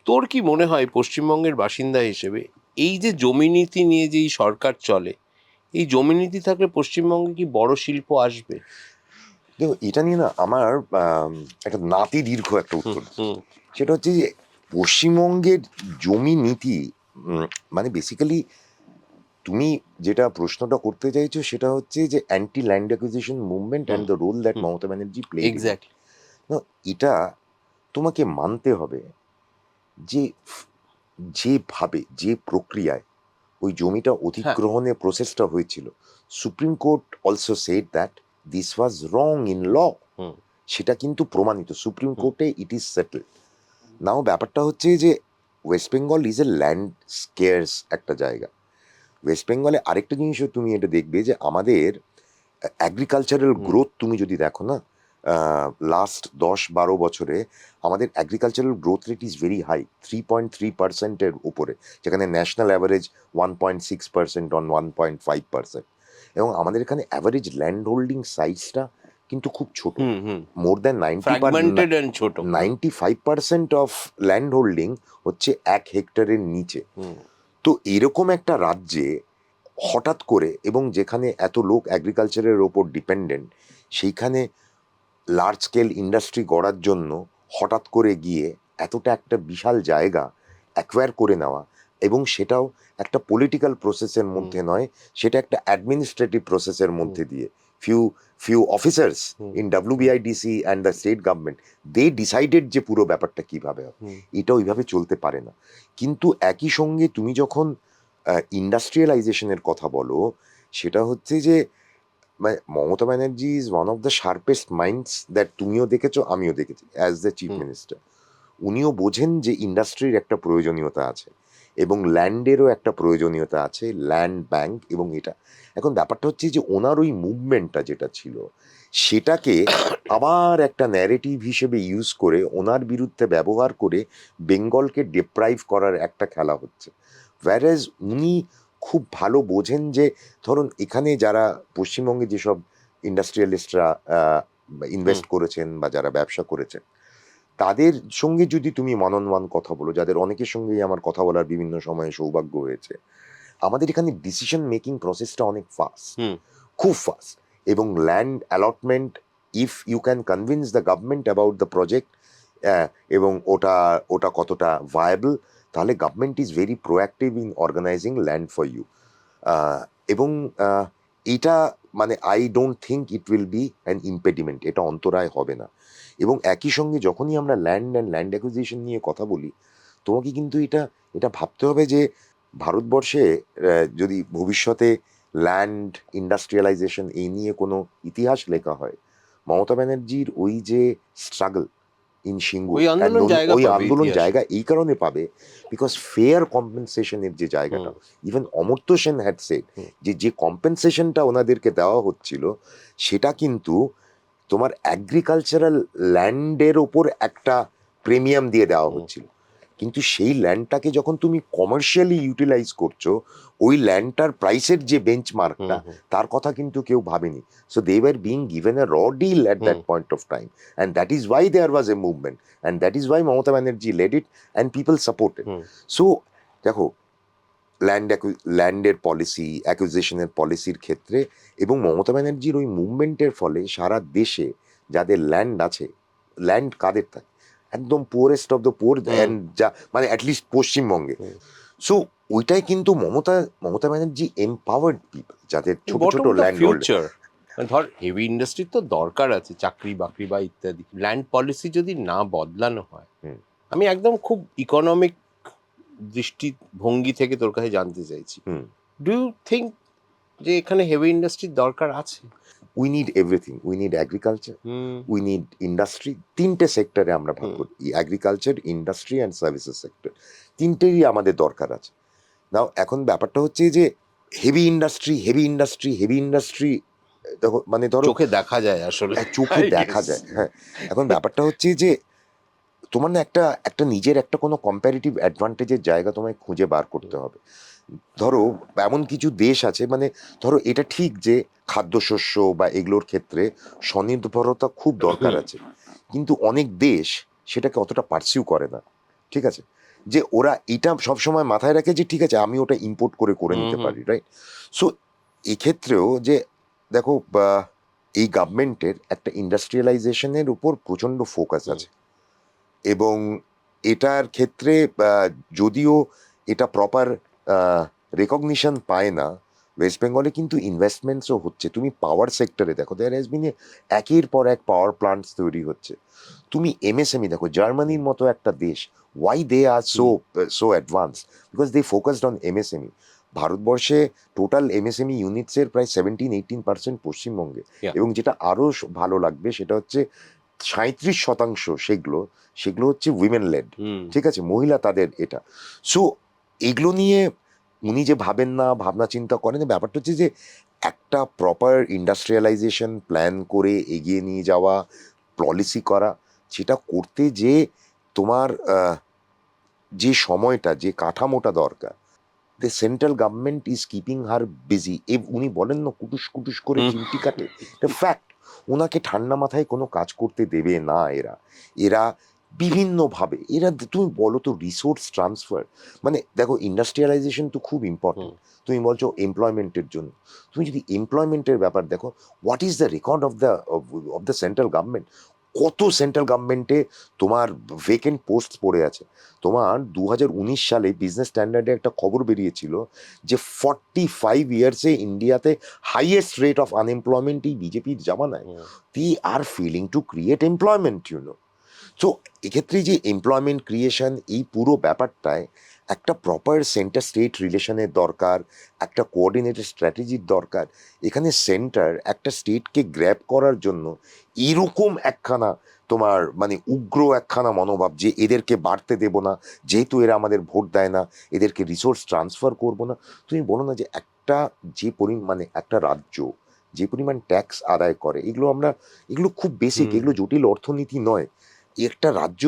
তোর কি মনে হয় পশ্চিমবঙ্গের বাসিন্দা হিসেবে এই যে জমি নীতি নিয়ে যে এই সরকার চলে, এই জমি নীতি থাকলে পশ্চিমবঙ্গে কি বড় শিল্প আসবে? দেখো, এটা নিয়ে না আমার একটা নাতি দীর্ঘ একটা উত্তর। সেটা হচ্ছে যে পশ্চিমবঙ্গের জমি নীতি মানে বেসিক্যালি তুমি যেটা প্রশ্নটা করতে চাইছো সেটা হচ্ছে যে anti land acquisition movement and the role that Mamata Banerjee play. Exactly. এটা তোমাকে মানতে হবে যে যেভাবে, যে প্রক্রিয়ায় ওই জমিটা অধিগ্রহণের প্রসেসটা হয়েছিল, supreme court also said that this was wrong in law. সেটা কিন্তু প্রমাণিত সুপ্রিম কোর্টে, ইট ইজ সেটেলড নাও। ব্যাপারটা হচ্ছে যে West Bengal is a land scarce একটা জায়গা। ওয়েস্ট বেঙ্গলে আরেকটা জিনিসও তুমি এটা দেখবে যে আমাদের অ্যাগ্রিকালচারাল গ্রোথ তুমি যদি দেখো না, লাস্ট 10-12 বছরে আমাদের agricultural growth rate is very high, 3.3%-এর উপরে, যেখানে ন্যাশনাল অ্যাভারেজ 1.6% অন 1.5%। এবং আমাদের এখানে অ্যাভারেজ ল্যান্ড হোল্ডিং সাইজটা কিন্তু খুব ছোট, more than 95% of land holding হচ্ছে 1 হেক্টরের নিচে। তো এরকম একটা রাজ্যে হঠাৎ করে, এবং যেখানে এত লোক অ্যাগ্রিকালচারের ওপর ডিপেন্ডেন্ট, সেইখানে লার্জ স্কেল ইন্ডাস্ট্রি গড়ার জন্য হঠাৎ করে গিয়ে এতটা একটা বিশাল জায়গা অ্যাকোয়ার করে নেওয়া, এবং সেটাও একটা পলিটিক্যাল প্রসেসের মধ্যে নয়, সেটা একটা অ্যাডমিনিস্ট্রেটিভ প্রসেসের মধ্যে দিয়ে few officers in WBIDC and the state government, they decided যে পুরো ব্যাপারটা কিভাবে হবে। এটা ওইভাবে চলতে পারে না। কিন্তু একই সঙ্গে তুমি যখন ইন্ডাস্ট্রিয়ালাইজেশনের কথা বলো, সেটা হচ্ছে যে Mamata Banerjee is one of the শার্পেস্ট minds that তুমিও দেখেছো, আমিও দেখেছি অ্যাজ দ্য চিফ মিনিস্টার। উনিও বোঝেন যে ইন্ডাস্ট্রির একটা প্রয়োজনীয়তা আছে, এবং ল্যান্ডেরও একটা প্রয়োজনীয়তা আছে, ল্যান্ড ব্যাংক। এবং এটা এখন ব্যাপারটা হচ্ছে যে ওনার ওই মুভমেন্টটা যেটা ছিল সেটাকে আবার একটা ন্যারেটিভ হিসেবে ইউজ করে ওনার বিরুদ্ধে ব্যবহার করে বেঙ্গলকে ডিপ্রাইভ করার একটা খেলা হচ্ছে। whereas উনি খুব ভালো বোঝেন যে ধরুন এখানে যারা পশ্চিমবঙ্গে যেসব ইন্ডাস্ট্রিয়ালিস্টরা ইনভেস্ট করেছেন বা যারা ব্যবসা করেছেন তাদের সঙ্গে যদি তুমি ওয়ান কথা বলো, যাদের অনেকের সঙ্গেই আমার কথা বলার বিভিন্ন সময়ে সৌভাগ্য হয়েছে, আমাদের এখানে ডিসিশন মেকিং প্রসেসটা অনেক ফাস্ট, হুম। খুব ফাস্ট। এবং land allotment, if you can convince the government about the project এবং ওটা ওটা কতটা ভায়াবল, তাহলে government is very proactive in organising land for you. এবং এটা মানে I don't think it will be an impediment, এটা অন্তরায় হবে না। এবং একই সঙ্গে যখনই আমরা ল্যান্ড অ্যান্ড ল্যান্ড অ্যাকুইজিশন নিয়ে কথা বলি, তোমাকে কিন্তু এটা ভাবতে হবে যে ভারতবর্ষে যদি ভবিষ্যতে ল্যান্ড ইন্ডাস্ট্রিয়ালাইজেশন এই নিয়ে কোনো ইতিহাস লেখা হয়, মমতা ব্যানার্জির ওই যে স্ট্রাগল ইন সিঙ্গুর, ওই আন্দোলন জায়গা ওই পাবে আন্দোলন ইতিহাসে। জায়গা এই কারণে পাবে বিকজ ফেয়ার কম্পেনসেশনের যে জায়গাটা, even Amartya Sen had said hmm. যে কম্পেনসেশনটা ওনাদেরকে দেওয়া হচ্ছিল সেটা কিন্তু তোমার অ্যাগ্রিকালচারাল ল্যান্ডের ওপর একটা প্রিমিয়াম দিয়ে দেওয়া হচ্ছিল। কিন্তু সেই ল্যান্ডটাকে যখন তুমি কমার্শিয়ালি ইউটিলাইজ করছো, ওই ল্যান্ডটার প্রাইসের যে বেঞ্চমার্কটা তার কথা কিন্তু কেউ ভাবেনি। So they were being given a raw deal at that point of time, and that is why there was a movement, and that is why Mamata Banerjee led it and people supported. So দেখো ল্যান্ডের policy, অ্যাকুইজিশনের পলিসির ক্ষেত্রে এবং মমতা ব্যানার্জির ওই মুভমেন্টের ফলে সারা দেশে যাদের ল্যান্ড আছে, ল্যান্ড কাদের থাকে, একদম poorest of the poor, and যা মানে অ্যাটলিস্ট পশ্চিমবঙ্গে। সো ওইটাই কিন্তু মমতা ব্যানার্জি এমপাওয়ার্ড পিপল, যাদের ছোট ছোট ল্যান্ড ফিউচার ধর হেভি ইন্ডাস্ট্রির তো দরকার আছে, চাকরি বাকরি বা ইত্যাদি। ল্যান্ড পলিসি যদি না বদলানো হয়, আমি একদম খুব ইকোনমিক দৃষ্টিভঙ্গি থেকে তোর কাছে জানতে চাইছি, ডু ইউ থিঙ্ক যে এখানে হেভি ইন্ডাস্ট্রির দরকার আছে? We need everything, we need agriculture, we need industry. তিনটে সেক্টরে আমরা ভাগ করি, agriculture, industry and services sector, তিনটেরই আমাদের দরকার আছে। নাও এখন ব্যাপারটা হচ্ছে যে হেভি ইন্ডাস্ট্রি দেখো মানে ধরো চোখে দেখা যায় আসলে, চোখে দেখা যায়। হ্যাঁ, এখন ব্যাপারটা হচ্ছে যে তোমার না একটা নিজের একটা কোনো কম্প্যারিটিভ অ্যাডভান্টেজের জায়গা তোমায় খুঁজে বার করতে হবে। ধরো এমন কিছু দেশ আছে, মানে ধরো এটা ঠিক যে খাদ্যশস্য বা এগুলোর ক্ষেত্রে স্বনির্ভরতা খুব দরকার আছে, কিন্তু অনেক দেশ সেটাকে অতটা পার্সিউ করে না। ঠিক আছে, যে ওরা এটা সবসময় মাথায় রাখে যে ঠিক আছে আমি ওটা ইম্পোর্ট করে নিতে পারি, রাইট? সো এক্ষেত্রেও যে দেখো এই গভর্নমেন্টের একটা ইন্ডাস্ট্রিয়ালাইজেশনের উপর প্রচণ্ড ফোকাস আছে, এবং এটার ক্ষেত্রে যদিও এটা প্রপার রেকগনিশন পায় না, ওয়েস্ট বেঙ্গলে কিন্তু ইনভেস্টমেন্টসও হচ্ছে। তুমি পাওয়ার সেক্টরে দেখো, দেয়ার হ্যাজ বিন একের পর এক পাওয়ার প্লান্টস তৈরি হচ্ছে। তুমি এমএসএমই দেখো, জার্মানির মতো একটা দেশ, why they are so advance, because they focused on MSME. ভারতবর্ষে টোটাল এমএসএমই ইউনিটসের প্রায় 17-18% পশ্চিমবঙ্গে, এবং যেটা আরও ভালো লাগবে সেটা হচ্ছে 37% সেগুলো হচ্ছে উইমেন লেড। ঠিক আছে, মহিলা তাদের এটা। সো এগুলো নিয়ে উনি যে ভাবেন না, ভাবনা চিন্তা করেন, ব্যাপারটা হচ্ছে যে একটা প্রপার ইন্ডাস্ট্রিয়ালাইজেশন প্ল্যান করে এগিয়ে নিয়ে যাওয়া, পলিসি করা, সেটা করতে যে তোমার যে সময়টা, যে কাঠামোটা দরকার, the central government is keeping her busy. উনি বলেন না কুটুস করে চিমটি কাটে, এটা ফ্যাক্ট। ওনাকে ঠান্ডা মাথায় কোনো কাজ করতে দেবে না এরা বিভিন্নভাবে তুমি বলো তো রিসোর্স ট্রান্সফার, মানে দেখো ইন্ডাস্ট্রিয়ালাইজেশন তো খুব ইম্পর্টেন্ট। তুমি বলছো এমপ্লয়মেন্টের জন্য, তুমি যদি এমপ্লয়মেন্টের ব্যাপার দেখো, what is the record of the central government? কত সেন্ট্রাল গভর্নমেন্টে তোমার ভেকেন্ট পোস্ট পড়ে আছে। তোমার 2019 সালে বিজনেস স্ট্যান্ডার্ডে একটা খবর বেরিয়েছিল যে 45 ইয়ার্সে ইন্ডিয়াতে হাইয়েস্ট রেট অফ আনএমপ্লয়মেন্ট এই বিজেপির জামানায়। They are failing to create employment, so এক্ষেত্রে যে এমপ্লয়মেন্ট ক্রিয়েশন, এই পুরো ব্যাপারটায় একটা প্রপার সেন্টার স্টেট রিলেশনের দরকার, একটা কোঅর্ডিনেটেড স্ট্র্যাটেজির দরকার। এখানে সেন্টার একটা স্টেটকে গ্র্যাব করার জন্য এরকম একখানা তোমার মানে উগ্র একখানা মনোভাব যে এদেরকে বাড়তে দেব না, যেহেতু এরা আমাদের ভোট দেয় না, এদেরকে রিসোর্স ট্রান্সফার করব না। তুমি বলো না যে একটা যে মানে একটা রাজ্য যে পরিমাণ ট্যাক্স আদায় করে, এগুলো খুব বেসিক, এগুলো জটিল অর্থনীতি নয়। একটা রাজ্য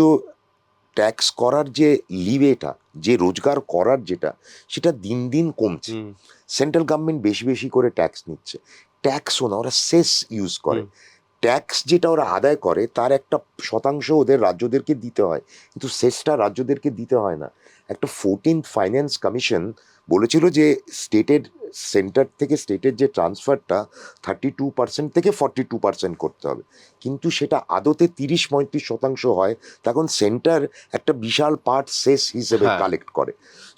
ট্যাক্স করার যে লিভেটা, যে রোজগার করার যেটা, সেটা দিন দিন কমছে। সেন্ট্রাল গভর্নমেন্ট বেশি বেশি করে ট্যাক্স নিচ্ছে। ট্যাক্সও না, ওরা সেস ইউজ করে। ট্যাক্স যেটা ওরা আদায় করে তার একটা শতাংশ ওদের রাজ্যদেরকে দিতে হয়, কিন্তু সেসটা রাজ্যদেরকে দিতে হয় না। একটা 14th ফাইন্যান্স কমিশন বলেছিল যে স্টেটের সেন্টার থেকে স্টেটের যে ট্রান্সফারটা 32% থেকে 42% করতে হবে, কিন্তু সেটা আদতে 30-35% হয়। তখন সেন্টার একটা বিশাল পার্ট সেস হিসেবে কালেক্ট করে।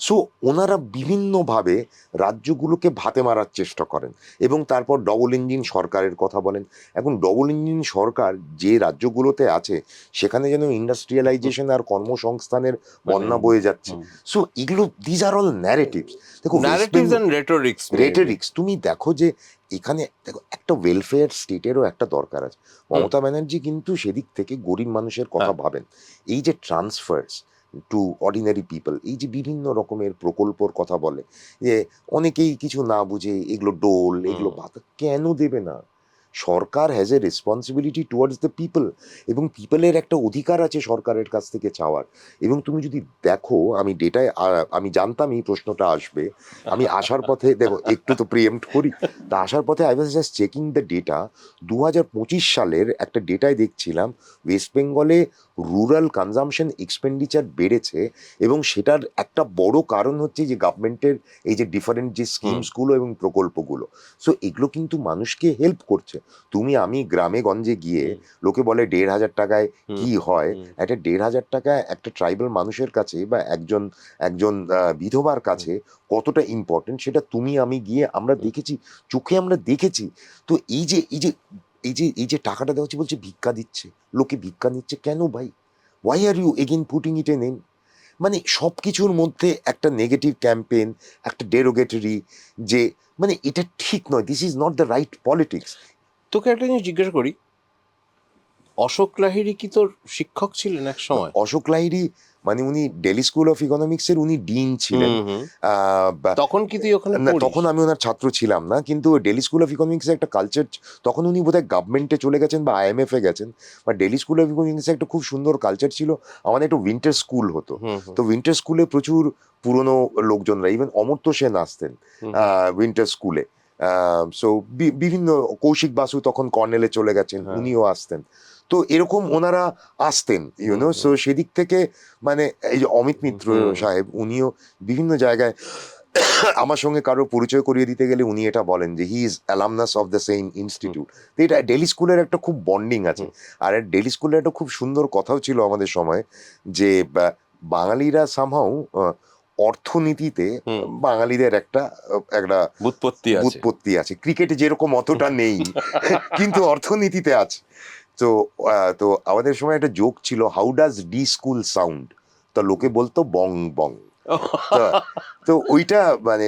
সো ওনারা বিভিন্নভাবে রাজ্যগুলোকে ভাতে মারার চেষ্টা করেন এবং তারপর ডবল ইঞ্জিন সরকারের কথা বলেন। এখন ডবল ইঞ্জিন সরকার যে রাজ্যগুলোতে আছে সেখানে যেন ইন্ডাস্ট্রিয়ালাইজেশন আর কর্মসংস্থানের বন্যা বয়ে যাচ্ছে। সো এগুলো দিজ আর অল ন্যারেটিভস। দেখো ন্যারেটিভস এন্ড রেটরিক্স, তুমি দেখো যে এখানে দেখো একটা ওয়েলফেয়ার স্টেটেরও একটা দরকার আছে। মমতা ব্যানার্জি কিন্তু সেদিক থেকে গরিব মানুষের কথা ভাবেন। এই যে ট্রান্সফার্স টু অর্ডিনারি পিপল, এই যে বিভিন্ন রকমের প্রকল্পর কথা বলে, যে অনেকেই কিছু না বুঝে এগুলো ডোল, এগুলো ভাতা কেন দেবে না? সরকার has a responsibility towards the people, এবং পিপলের একটা অধিকার আছে সরকারের কাছ থেকে চাওয়ার। এবং তুমি যদি দেখো, আমি ডেটায় আমি জানতাম এই প্রশ্নটা আসবে, আমি আসার পথে দেখো একটু তো প্রিএম্প্ট করি, তা আসার পথে I was just checking the data. 2025 সালের একটা ডেটায় দেখছিলাম ওয়েস্ট বেঙ্গলে রুরাল কনজামশন এক্সপেন্ডিচার বেড়েছে, এবং সেটার একটা বড় কারণ হচ্ছে যে গভর্নমেন্টের এই যে ডিফারেন্ট যে স্কিমসগুলো এবং প্রকল্পগুলো। সো এগুলো কিন্তু মানুষকে হেল্প করছে। তুমি আমি গ্রামে গঞ্জে গিয়ে লোকে বলে 1,500 টাকায় কি হয়, একটা 1,500 টাকা একটা ট্রাইবাল মানুষের কাছে বা একজন বিধবার কাছে কতটা ইম্পর্টেন্ট, সেটা তুমি আমি গিয়ে আমরা দেখেছি, চোখে আমরা দেখেছি। তো এই যে টাকাটা দেওয়া হচ্ছে, বলছে ভিক্ষা দিচ্ছে, লোকে ভিক্ষা নিচ্ছে কেন ভাই? Why are you again putting it in? মানে সব কিছুর মধ্যে একটা নেগেটিভ ক্যাম্পেইন, একটা ডেরোগেটরি, যে মানে এটা ঠিক নয়। This is not the right politics. তোকে একটা জিনিস জিজ্ঞেস করি, অশোক লাহিড়ী কি তোর শিক্ষক ছিলেন এক সময়? অশোক লাহিড়ী মানে উনি দিল্লি স্কুল অফ ইকোনমিক্সের উনি ডিন ছিলেন। তখন কি তুই ওখানে না, তখন আমি ওনার ছাত্র ছিলাম না, কিন্তু দিল্লি স্কুল অফ ইকোনমিক্সের একটা কালচার, তখন উনি বোধহয় গভর্নমেন্টে চলে গেছেন বা IMF এ গেছেন, বা দিল্লি স্কুল অফ ইকোনমিক্সে একটা খুব সুন্দর কালচার ছিল। আমাদের একটা উইন্টার স্কুল হতো, তো উইন্টার স্কুলে প্রচুর পুরনো লোকজনরা, ইভেন অমর্ত্য সেন আসতেন উইন্টার স্কুলে। সো বিভিন্ন, কৌশিক বাসু তখন কর্নেলে চলে গেছেন, উনিও আসতেন। তো এরকম ওনারা আসতেন, ইউনো। সো সেদিক থেকে মানে এই যে অমিত মিত্র সাহেব, উনিও বিভিন্ন জায়গায় আমার সঙ্গে কারো পরিচয় করিয়ে দিতে গেলে উনি এটা বলেন যে he is অ্যালামনাস of the same institute. তো এটা দিল্লি স্কুলের একটা খুব বন্ডিং আছে। আর দিল্লি স্কুলের একটা খুব সুন্দর কথাও ছিল আমাদের সময়, যে বাঙালিরা সামহাউ অর্থনীতিতে বাঙালিদের একটা বুৎপত্তি আছে। ক্রিকেটে যেরকম অতটা নেই, কিন্তু অর্থনীতিতে আছে। তো আমাদের সময় একটা জোক ছিল, how does D school sound? তো লোকে বলতো বং বং। তো ওইটা মানে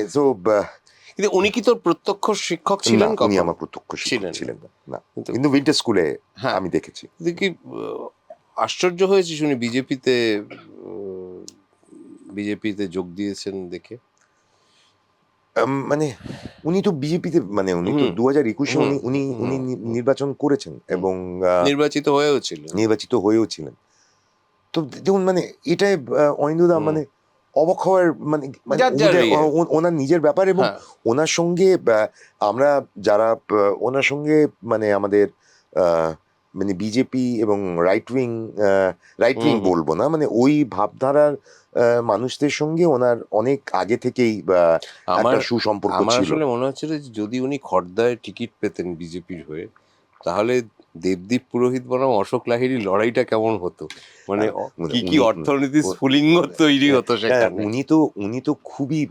কিন্তু উনি কি তোর প্রত্যক্ষ শিক্ষক ছিলেন? উনি আমার প্রত্যক্ষ শিক্ষক ছিলেন না, কিন্তু উইন্টার স্কুলে আমি দেখেছি। কি আশ্চর্য হয়েছি শুনি বিজেপিতে যোগ দিয়েছেন দেখে। মানে উনি তো বিজেপিতে, মানে উনি তো 2021-এ উনি নির্বাচন করেছেন এবং নির্বাচিত হয়েও ছিলেন। তো দেখুন, মানে এটাই অনিন্দুদা মানে অবাক হওয়ার, মানে ওনার নিজের ব্যাপার। এবং ওনার সঙ্গে আমরা যারা ওনার সঙ্গে মানে আমাদের মানে বিজেপি এবং রাইট উইং বলবো না, মানে ওই ভাবধারার মানুষদের সঙ্গে ওনার অনেক আগে থেকেই একটা সুসম্পর্ক ছিল। আমার আসলে মনে হচ্ছিল যে যদি উনি খড়দায় টিকিট পেতেন বিজেপির হয়ে, তাহলে দেবদীপ পুরোহিত বনাম অশোক লাহিড়ী লড়াইটা কেমন হতো, মানে কি অর্থনীতির স্ফুলিঙ্গ তৈরি হতো সেখানে। উনি তো খুবই,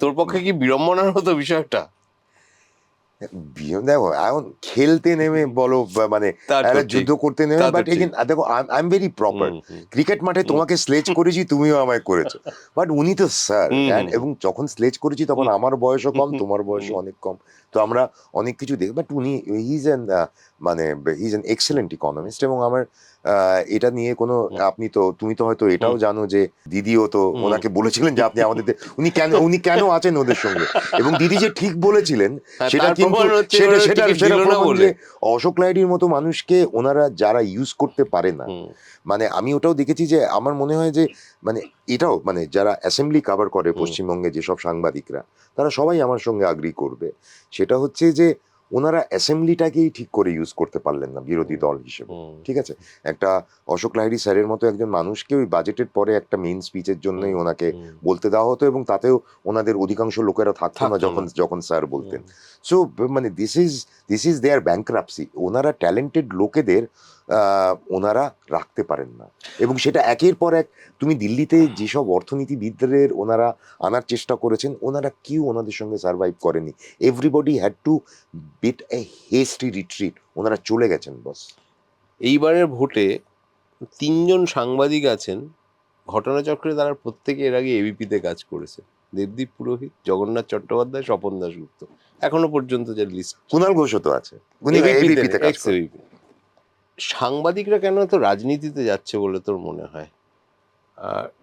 তোর পক্ষে কি বিড়ম্বনার হতো বিষয়টা? দেখো এখন খেলতে নেমে বলো মানে তা তো একটা ঠিক। যুদ্ধ করতে নেমে, তা তো বাট ঠিক। এগেন দেখো I am very proper. Hmm, hmm. Cricket মাঠে তোমাকে স্লেজ করেছি, তুমিও আমায় করেছো, বাট উনি তো স্যার। হুম, হুম, এবং যখন স্লেজ করেছি তখন আমার বয়সও কম, তোমার বয়সও হুম। অনেক কম, তো আমরা অনেক কিছু দেখি। বাট উনি হিজ অ্যান মানে হিজ অ্যান এক্সেলেন্ট ইকোনমিস্ট, এবং আমার এটা নিয়ে কোনো, তুমি তো হয়তো এটাও জানো যে দিদিও তো হুম। ওনাকে বলেছিলেন যে আপনি আমাদের উনি কেন আছেন ওদের সঙ্গে, এবং দিদি যে ঠিক বলেছিলেন হ্যাঁ, সেটা তার কিন্তু প্রমাণ হচ্ছে সেটা এবারে সেটা টিকিট সেটা দিল না প্রমাণ বলে। যে অশোক লাহিড়ীর মতো মানুষকে ওনারা যারা ইউজ করতে পারে না, হুম, মানে আমি ওটাও দেখেছি যে আমার মনে হয় যে মানে এটাও মানে যারা অ্যাসেম্বলি কভার করে হুম। পশ্চিমবঙ্গে যেসব সাংবাদিকরা, তারা সবাই আমার সঙ্গে আগ্রি করবে, সেটা হচ্ছে যে ওনারা অ্যাসেম্বলিটাকেই ঠিক করে ইউজ করতে পারলেন না বিরোধী দল হিসেবে। হুম, ঠিক আছে, একটা অশোক লাহিড়ী স্যারের মতো একজন মানুষকে ওই বাজেটের পরে একটা মেইন স্পিচের জন্যই হুম, ওনাকে হুম। বলতে দেওয়া হতো, এবং তাতেও ওনাদের অধিকাংশ লোকেরা থাকতো না থাকতো যখন না। যখন স্যার বলতেন। হুম। সো মানে দিস ইজ দেয়ার ব্যাংক্রাপসি। ওনারা ট্যালেন্টেড লোকেদের ওনারা রাখতে পারেন না, এবং সেটা একের পর এক। তুমি দিল্লিতে যেসব অর্থনীতিবিদদের ওনারা আনার চেষ্টা করেছেন, ওনারা কেউ ওনাদের সঙ্গে সার্ভাইভ করেনি। Everybody had to beat a hasty retreat, ওনারা চলে গেছেন বস। এইবারের ভোটে ৩ জন সাংবাদিক আছেন, ঘটনাচক্রে তারা প্রত্যেকে এর আগে এবিপিতে কাজ করেছে। দেবদীপ পুরোহিত, জগন্নাথ চট্টোপাধ্যায়, স্বপন দাশগুপ্ত, এখনো পর্যন্ত যে লিস্ট। কুণাল ঘোষও তো আছে, উনি এবিপিতে কাজ এক্স করেন। এবিপি। সাংবাদিকরা কেন তো রাজনীতিতে যাচ্ছে বলে তোর মনে হয়?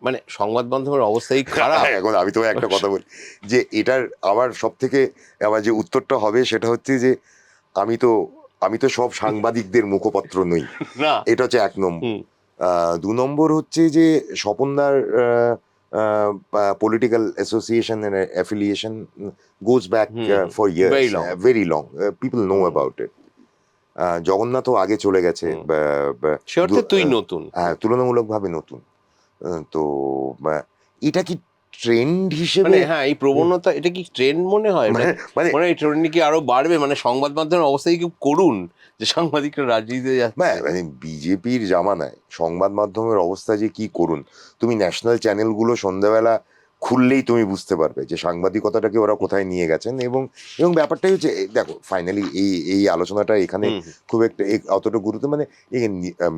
মানে সংবাদ মাধ্যমের অবস্থাই খারাপ। এখন আমি তোমায় একটা কথা বলি, যে এটার আমার সব থেকে আমার যে উত্তরটা হবে সেটা হচ্ছে যে আমি তো আমি তো সব সাংবাদিকদের মুখপত্র নই, না। এটা হচ্ছে এক নম্বর। হুম, ২ নম্বর হচ্ছে যে স্বপনদার political association affiliation goes back hmm, for very years, long. Very long, people know hmm, about it. জগন্নাথও আগে চলে গেছে, হুম। সে অর্থে তুই নতুন। হ্যাঁ, তুলনামূলকভাবে নতুন। তো এটা কি ট্রেন্ড হিসেবে মানে হ্যাঁ, এই প্রবণতা, এটা কি ট্রেন্ড মনে হয়? মানে মানে মনে হয় এই ট্রেন্ড কি আরো বাড়বে? মানে সংবাদ মাধ্যমের অবস্থা কি খুব করুণ যে সাংবাদিকরা রাজনীতিতে যাচ্ছে? মানে বিজেপির জামানায় সংবাদ মাধ্যমের অবস্থা যে কি করুন, তুমি ন্যাশনাল চ্যানেলগুলো সন্ধ্যাবেলা খুললেই তুমি বুঝতে পারবে যে সাংবাদিকতাটাকে ওরা কোথায় নিয়ে গেছেন। এবং এবং ব্যাপারটাই হচ্ছে দেখো ফাইনালি এই আলোচনাটা এখানে হুম, খুব একটা অতটা গুরুত্ব মানে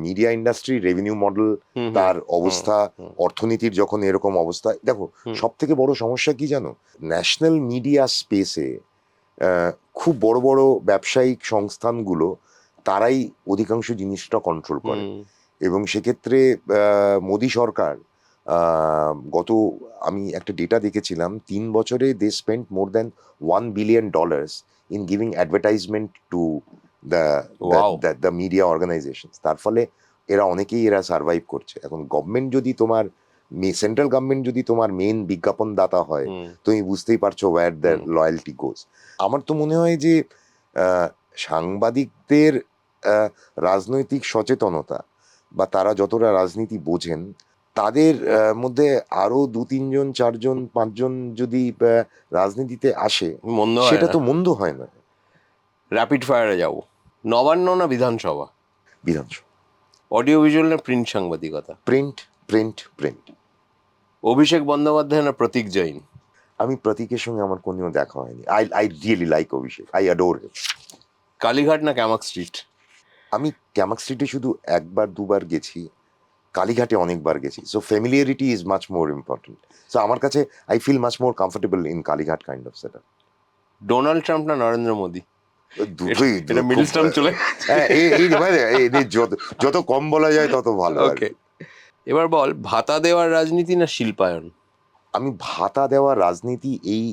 মিডিয়া ইন্ডাস্ট্রি রেভিনিউ মডেল, হুম, হুম, তার হুম, অবস্থা, হুম, অর্থনীতির যখন এরকম অবস্থা, দেখো হুম, সব থেকে বড় সমস্যা কি জানো, ন্যাশনাল মিডিয়া স্পেসে খুব বড় বড় ব্যবসায়িক সংস্থানগুলো তারাই অধিকাংশ জিনিসটা কন্ট্রোল করে। হুম, এবং সেক্ষেত্রে মোদি সরকার গত আমি একটা ডেটা দেখেছিলাম, ৩ বছরে they spend more than $1 billion in giving advertisement to the wow. The media organisation. তার ফলে এরা সার্ভাইভ করছে। এখন গভর্নমেন্ট যদি তোমার সেন্ট্রাল গভর্নমেন্ট যদি তোমার মেন বিজ্ঞাপনদাতা হয়, হুম, তুমি বুঝতেই পারছো ওয়্যার দ্য হুম, লয়্যালটি গোজ। আমার তো মনে হয় যে সাংবাদিকদের রাজনৈতিক সচেতনতা বা তারা যতটা রাজনীতি বোঝেন, তাদের মধ্যে আরো ২-৩ জন ৪ জন ৫ জন যদি রাজনীতিতে আসে, মন্দ হয় সেটা না। তো মন্দ হয় না। র্যাপিড ফায়ারে যাব। নবান্ন না বিধানসভা? বিধানসভা। অডিও ভিজুয়াল না প্রিন্ট সাংবাদিকতা? Print print print. Abhishek Bandyopadhyay না প্রতীক জৈন? আমি প্রতীকের সঙ্গে আমার কোনোদিনও দেখা হয়নি। I really like Abhishek, I adore him. Kalighat না ক্যামাক স্ট্রিট? আমি ক্যামাক স্ট্রিটে শুধু ১ বার ২ বার গেছি, কালীঘাটে অনেকবার গেছি। So familiarity is much more important. So আমার কাছে I feel much more comfortable in Kalighat kind of set up. Donald Trump না নরেন্দ্র মোদী? দুটোই এটা মিডল টার্ম চলে হ্যাঁ, যত কম বলা যায় তত ভালো আর ওকে। কি। এবার বল, ভাতা দেওয়ার রাজনীতি না শিল্পায়ন? আমি ভাতা দেওয়া রাজনীতি এই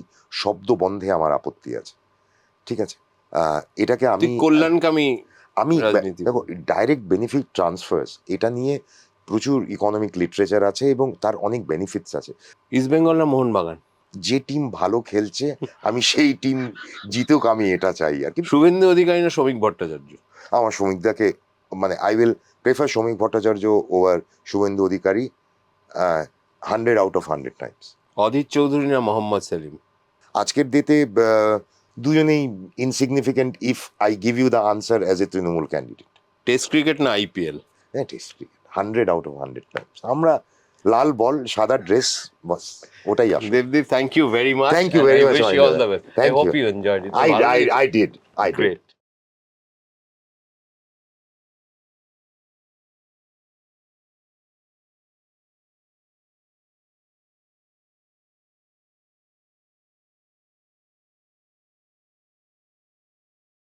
শব্দ বন্ধে আমার আপত্তি আছে। ঠিক আছে, এটাকে তুই আমি কল্যাণকামী আমি রাজনীতি দেখো, বল। ডাইরেক্ট বেনিফিট ট্রান্সফার্স এটা নিয়ে প্রচুর ইকোনমিক লিটারেচার আছে এবং তার অনেক বেনিফিটস আছে। ইস্ট বেঙ্গল না মোহনবাগান? যে টিম ভালো খেলছে আমি সেই টিম জিতুক, আমি এটা চাই আর কি। শুভেন্দু অধিকারী না শ্রমিক ভট্টাচার্য? আমার শ্রমিকদাকে মানে I will prefer Shramik Bhattacharya over Suvendu Adhikari 100 out of 100 times. Adhir Chowdhury না মোহাম্মদ সেলিম? আজকের ডেতে দুজনেই insignificant if I give you the answer as a Trinamool candidate. Test cricket না আইপিএল? হ্যাঁ, test cricket 100 out of 100 times. আমরা লাল বল সাদা ড্রেস, বাস ওটাই আসল। Devdeep, thank you very much. Thank you and very I much, wish you all Mahendra. the best. I Thank hope you. you enjoyed it. I did. Great.